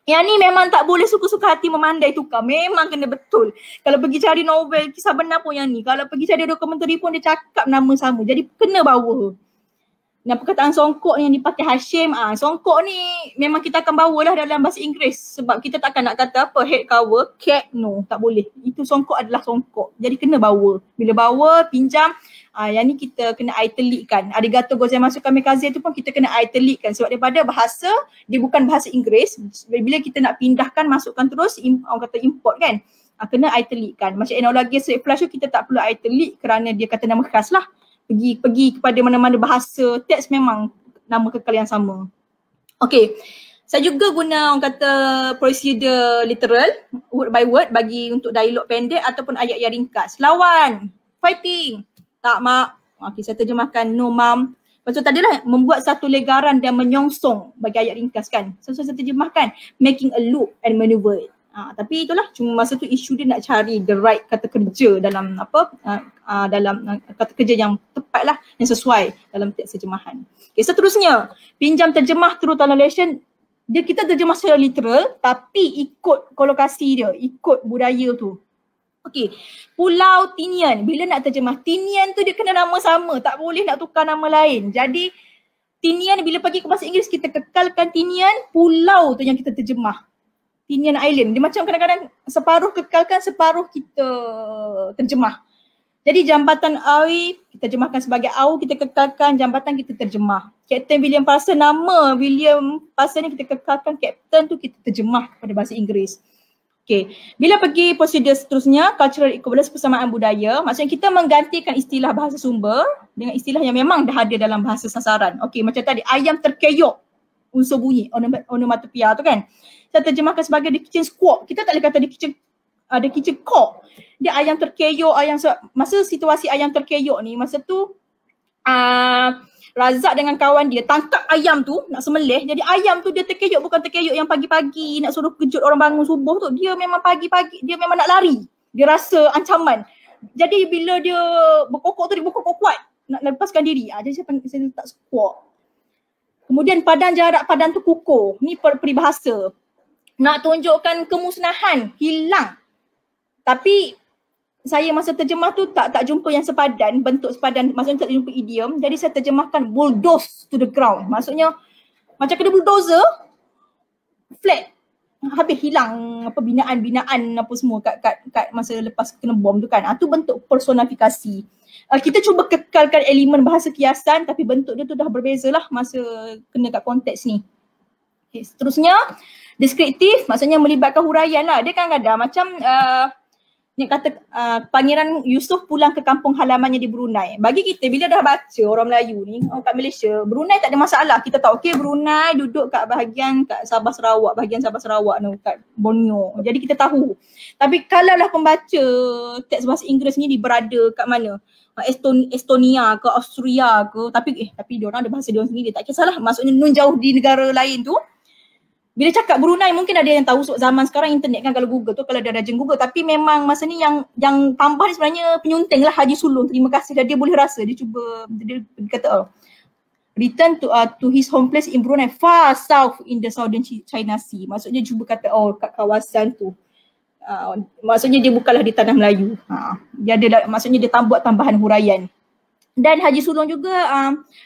Yang ni memang tak boleh suka-suka hati memandai tukar, memang kena betul. Kalau pergi cari novel kisah benar pun yang ni, kalau pergi cari dokumentari pun dia cakap nama sama, jadi kena bawa. Dan perkataan songkok ni yang dipakai Hashim, songkok ni memang kita akan bawa lah dalam bahasa Inggeris sebab kita takkan nak kata head cover, cap, no, tak boleh. Itu songkok adalah songkok, jadi kena bawa. Bila bawa, pinjam, yang ni kita kena italikkan. Arigato gozaimasu kamikaze tu pun kita kena italikkan sebab daripada bahasa, dia bukan bahasa Inggeris. Bila kita nak pindahkan, masukkan terus, orang kata import kan, kena italikkan. Macam Enola Gay Straight Flush tu kita tak perlu italik kerana dia kata nama khas lah. Pergi kepada mana-mana bahasa teks memang nama kekal yang sama. Okey. Saya juga guna orang kata prosedur literal, word by word bagi untuk dialog pendek ataupun ayat yang ringkas. Lawan, fighting. Tak mak. Okay, saya terjemahkan no mom. Lepas tu tadilah membuat satu legaran dan menyongsong bagi ayat ringkas kan. So saya terjemahkan making a loop and maneuver. Tapi itulah cuma masa tu isu dia nak cari the right kata kerja dalam dalam kata kerja yang tepat lah, yang sesuai dalam teks terjemahan. Okay, seterusnya pinjam terjemah through translation. Dia kita terjemah secara literal tapi ikut kolokasi dia, ikut budaya tu. Okey, Pulau Tinian, bila nak terjemah Tinian tu dia kena nama sama, tak boleh nak tukar nama lain. Jadi Tinian bila pergi ke bahasa Inggeris kita kekalkan Tinian, pulau tu yang kita terjemah. Tinian Island, dia macam kadang-kadang separuh kekalkan, separuh kita terjemah. Jadi jambatan Awi kita terjemahkan sebagai Au, kita kekalkan, jambatan kita terjemah. Captain William Parson, nama William Parson ni kita kekalkan, Captain tu kita terjemah pada bahasa Inggeris. Okay, bila pergi prosedur seterusnya, cultural equivalence, persamaan budaya, maksudnya kita menggantikan istilah bahasa sumber dengan istilah yang memang dah ada dalam bahasa sasaran. Okay, macam tadi ayam terkeyok, unsur bunyi, onomatopoeia tu kan. Saya terjemahkan sebagai the kitchen squawk. Kita tak boleh kata the kitchen cock. Dia ayam terkeyok, masa situasi ayam terkeyok ni, masa tu Razak dengan kawan dia tangkap ayam tu nak sembelih. Jadi ayam tu dia terkeyok, bukan terkeyok yang pagi-pagi nak suruh kejut orang bangun subuh tu. Dia memang pagi-pagi, dia memang nak lari. Dia rasa ancaman. Jadi bila dia berkokok tu, dia berkokok kuat nak lepaskan diri. Jadi saya letak squawk. Kemudian padan jarak, padan tu kukuh. Ni peribahasa. Nak tunjukkan kemusnahan, hilang. Tapi saya masa terjemah tu tak jumpa yang sepadan, bentuk sepadan, maksudnya tak jumpa idiom. Jadi saya terjemahkan bulldoze to the ground. Maksudnya macam kena bulldozer, flat. Habis hilang apa binaan apa semua kat masa lepas kena bom tu kan. Tu bentuk personifikasi. Kita cuba kekalkan elemen bahasa kiasan tapi bentuk dia tu dah berbeza lah masa kena kat konteks ni. Okay, seterusnya deskriptif, maksudnya melibatkan huraian lah. Dia kadang-kadang macam ni kata Pangeran Yusuf pulang ke kampung halamannya di Brunei. Bagi kita bila dah baca orang Melayu ni kat Malaysia, Brunei tak ada masalah. Kita tahu okey Brunei duduk kat Sabah Sarawak, bahagian Sabah Sarawak tu kat Borneo. Jadi kita tahu. Tapi kalaulah pembaca teks bahasa Inggeris ni berada kat mana? Estonia ke Austria ke, tapi dia orang ada bahasa dia orang sendiri, tak kisahlah. Maksudnya nun jauh di negara lain tu. Bila cakap Brunei mungkin ada yang tahu sebab zaman sekarang internet kan, kalau Google tu kalau ada rajin Google, tapi memang masa ni yang tambah ni sebenarnya penyunting lah Haji Sulong. Terima kasih dah, dia boleh rasa, dia cuba dia kata return to his home place in Brunei far south in the southern China Sea. Maksudnya cuba kata kat kawasan tu. Maksudnya dia bukanlah di tanah Melayu. Dia ada maksudnya dia buat tambahan huraian. Dan Haji Sulong juga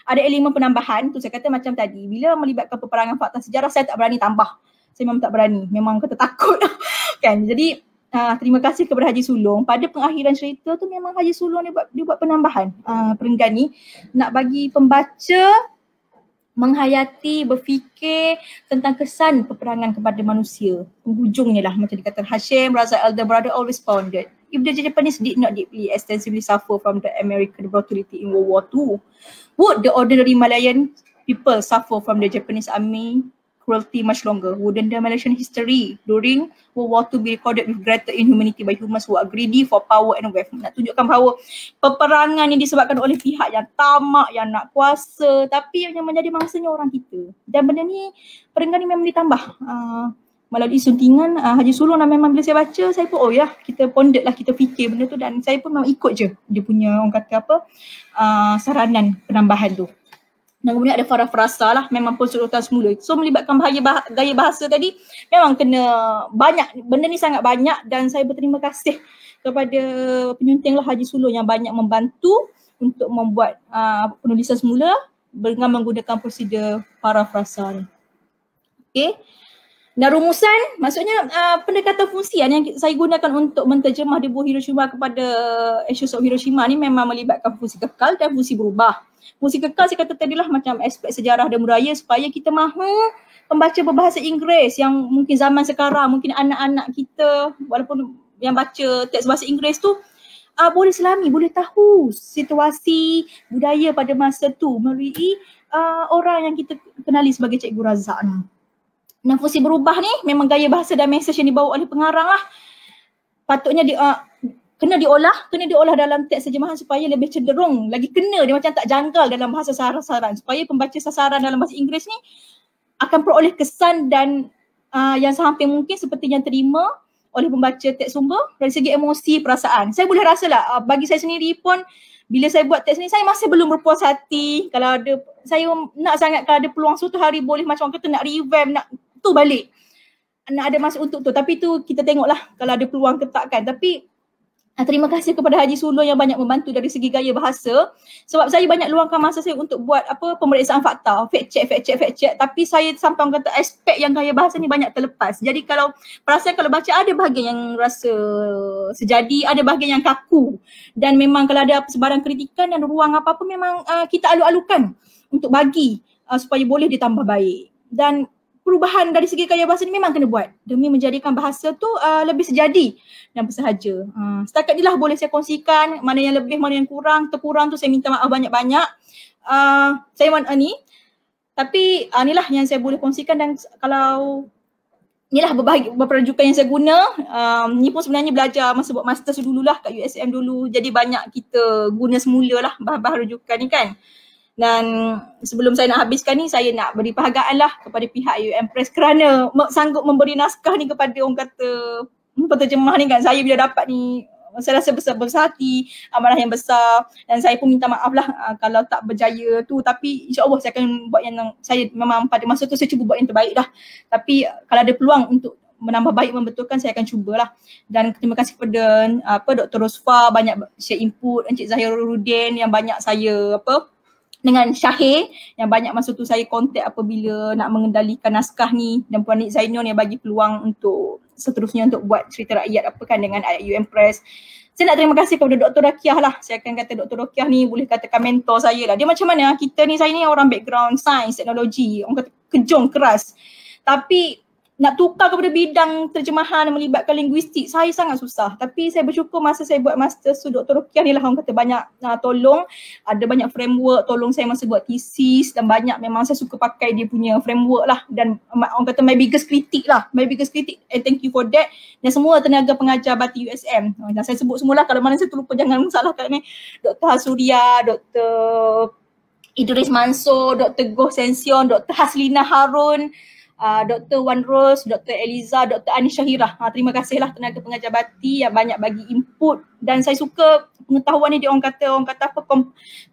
ada elemen penambahan tu, saya kata macam tadi, bila melibatkan peperangan fakta sejarah saya tak berani tambah. Saya memang tak berani, memang kata takut kan. Jadi terima kasih kepada Haji Sulong. Pada pengakhiran cerita tu memang Haji Sulong dia buat penambahan perenggan ni nak bagi pembaca menghayati, berfikir tentang kesan peperangan kepada manusia. Penghujungnya lah macam dikata Hashim Razak elder brother always founded. If the Japanese did not deeply extensively suffer from the American brutality in World War II, would the ordinary Malayan people suffer from the Japanese army cruelty much longer? Wouldn't the Malaysian history during World War II be recorded with greater inhumanity by humans who are greedy for power and wealth? Nak tunjukkan bahawa peperangan yang disebabkan oleh pihak yang tamak, yang nak kuasa, tapi yang menjadi mangsanya orang kita. Dan benda ni, perenggan ni memang ditambah melalui suntingan Haji Sulong. Dan memang bila saya baca, saya pun kita pondek lah, kita fikir benda tu, dan saya pun memang ikut je dia punya orang kata saranan penambahan tu. Dan kemudian ada Farah Frasa lah, memang konsultan semula. So melibatkan gaya bahasa tadi memang kena banyak, benda ni sangat banyak, dan saya berterima kasih kepada penyunting lah Haji Sulong yang banyak membantu untuk membuat penulisan semula dengan menggunakan prosedur Farah Frasa ni. Okay. Dan rumusan, maksudnya pendekatan fungsian yang saya gunakan untuk menterjemah Debu Hiroshima kepada Ashes of Hiroshima ni memang melibatkan fungsi kekal dan fungsi berubah. Fungsi kekal saya kata tadilah macam aspek sejarah dan budaya supaya kita mahu pembaca berbahasa Inggeris yang mungkin zaman sekarang, mungkin anak-anak kita walaupun yang baca teks bahasa Inggeris tu boleh selami, boleh tahu situasi budaya pada masa tu melalui orang yang kita kenali sebagai Cikgu Razak ni. Fusi berubah ni memang gaya bahasa dan mesej yang dibawa oleh pengarang lah. Patutnya kena diolah dalam teks terjemahan supaya lebih cenderung, lagi kena, dia macam tak janggal dalam bahasa sasaran, supaya pembaca sasaran dalam bahasa Inggeris ni akan peroleh kesan dan yang sehampir mungkin seperti yang terima oleh pembaca teks sumber dari segi emosi, perasaan. Saya boleh rasa lah, bagi saya sendiri pun bila saya buat teks ni, saya masih belum berpuas hati. Kalau ada, saya nak sangat kalau ada peluang suatu hari boleh macam orang kata nak revamp, nak tu balik, nak ada masa untuk tu. Tapi tu kita tengoklah kalau ada peluang ke takkan. Tapi terima kasih kepada Haji Sulun yang banyak membantu dari segi gaya bahasa, sebab saya banyak luangkan masa saya untuk buat pemeriksaan fakta, fact check, tapi saya sampai orang kata aspek yang gaya bahasa ni banyak terlepas. Jadi kalau perasan kalau baca ada bahagian yang rasa sejadi, ada bahagian yang kaku, dan memang kalau ada sebarang kritikan dan ruang apa-apa memang kita alu-alukan untuk bagi supaya boleh ditambah baik. Dan perubahan dari segi gaya bahasa ni memang kena buat demi menjadikan bahasa tu lebih sejadi dan bersahaja. Setakat ni lah boleh saya kongsikan, mana yang lebih, mana yang kurang. Terkurang tu saya minta maaf banyak-banyak. Saya ni, tapi inilah yang saya boleh kongsikan. Dan kalau inilah beberapa rujukan yang saya guna. Ni pun sebenarnya belajar masa buat master dululah kat USM dulu. Jadi banyak kita guna semula lah bahan-bahan rujukan ni kan. Dan sebelum saya nak habiskan ni, saya nak beri penghargaan lah kepada pihak UM Press kerana sanggup memberi naskah ni kepada orang kata penterjemah ni kan. Saya bila dapat ni, saya rasa besar hati, amanah yang besar, dan saya pun minta maaf lah kalau tak berjaya tu. Tapi insyaAllah saya akan buat yang saya memang pada masa tu saya cuba buat yang terbaik dah. Tapi kalau ada peluang untuk menambah baik, membetulkan, saya akan cubalah. Dan terima kasih kepada Dr. Rosfa, banyak share input, Encik Zahiruddin yang banyak saya dengan Syahir yang banyak masa tu saya kontak apabila nak mengendalikan naskah ni, dan Puan Nik Zainun yang bagi peluang untuk seterusnya untuk buat cerita rakyat dengan ayat UM Press. Saya nak terima kasih kepada Dr. Rokiah lah. Saya akan kata Dr. Rokiah ni boleh katakan mentor saya lah. Dia macam mana, kita ni, saya ni orang background sains, teknologi, orang kata kejong, keras. Tapi nak tukar kepada bidang terjemahan yang melibatkan linguistik, saya sangat susah. Tapi saya bersyukur masa saya buat master Dr. Rokiah ni lah orang kata banyak tolong. Ada banyak framework tolong saya masa buat thesis, dan banyak memang saya suka pakai dia punya framework lah. Dan orang kata my biggest critic and thank you for that. Dan semua tenaga pengajar Bati USM. Dan saya sebut semualah, kalau mana saya terlupa jangan salahkan ni. Dr. Hasuria, Dr. Idris Mansur, Dr. Goh Sension, Dr. Haslina Harun, Dr. Wan Rose, Dr. Eliza, Dr. Anis Syahirah. Terima kasihlah tenaga pengajar Bati yang banyak bagi input, dan saya suka pengetahuan ni, dia orang kata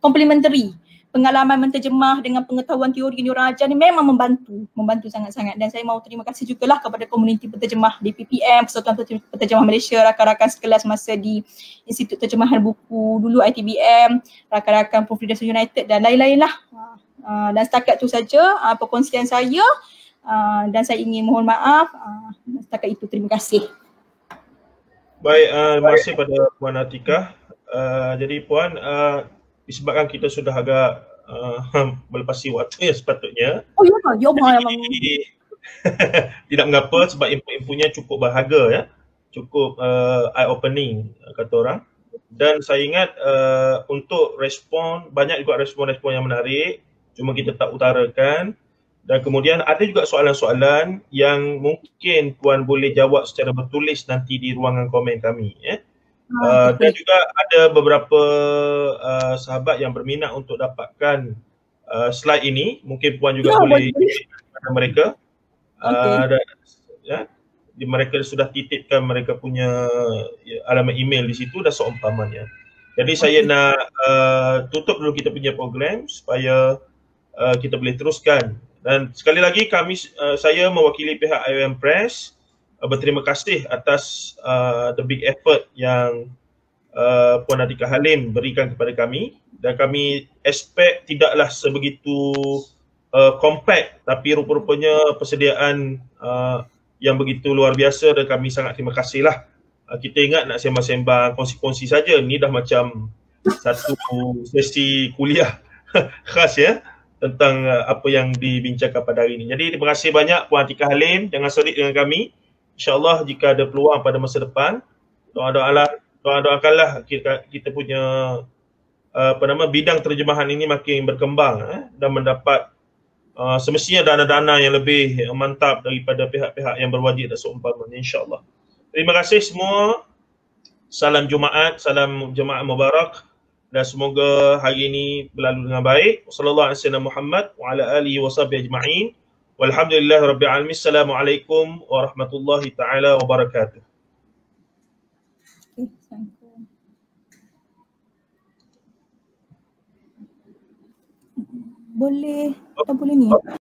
complementary. Pengalaman menterjemah dengan pengetahuan teori orang ajar ni memang membantu sangat-sangat. Dan saya mahu terima kasih jugalah kepada komuniti penterjemah di PPM, Persatuan Penterjemah Malaysia, rakan-rakan sekelas masa di Institut Terjemahan Buku dulu ITBM, rakan-rakan Proofreaders United dan lain-lain lah. Dan setakat tu saja perkongsian saya. Dan saya ingin mohon maaf. Setakat itu, terima kasih. Baik, terima kasih pada Puan Atikah. Jadi Puan, disebabkan kita sudah agak melepasi waktu yang sepatutnya. Oh ya, tidak mengapa, sebab info-infonya cukup berharga ya. Cukup eye-opening kata orang. Dan saya ingat untuk respon, banyak juga respon-respon yang menarik, cuma kita tak utarakan. Dan kemudian ada juga soalan-soalan yang mungkin Puan boleh jawab secara bertulis nanti di ruangan komen kami. Dan juga ada beberapa sahabat yang berminat untuk dapatkan slide ini. Mungkin Puan juga boleh kepada mereka. Mereka sudah titipkan mereka punya alamat email di situ dan seumpamanya. Jadi saya nak tutup dulu kita punya program supaya kita boleh teruskan. Dan sekali lagi saya mewakili pihak IOM Press berterima kasih atas the big effort yang Puan Atikah Halim berikan kepada kami, dan kami expect tidaklah sebegitu compact, tapi rupa-rupanya persediaan yang begitu luar biasa, dan kami sangat terima kasihlah. Kita ingat nak sembang-sembang, kongsi-kongsi saja, ni dah macam satu sesi kuliah khas ya, tentang apa yang dibincangkan pada hari ini. Jadi terima kasih banyak Puan Atikah Halim, jangan solid dengan kami. InsyaAllah jika ada peluang pada masa depan, doakanlah kita punya bidang terjemahan ini makin berkembang dan mendapat semestinya dana-dana yang lebih mantap daripada pihak-pihak yang berwajib dan seumpamanya, insya-Allah. Terima kasih semua. Salam Jumaat, salam Jumaat Mubarak, dan semoga hari ini berlalu dengan baik. Sallallahu alaihi wasallam Muhammad wa ala alihi washabihi ajma'in. Walhamdulillahirabbil alamin. Assalamualaikum warahmatullahi taala wabarakatuh. Boleh, kita boleh ni.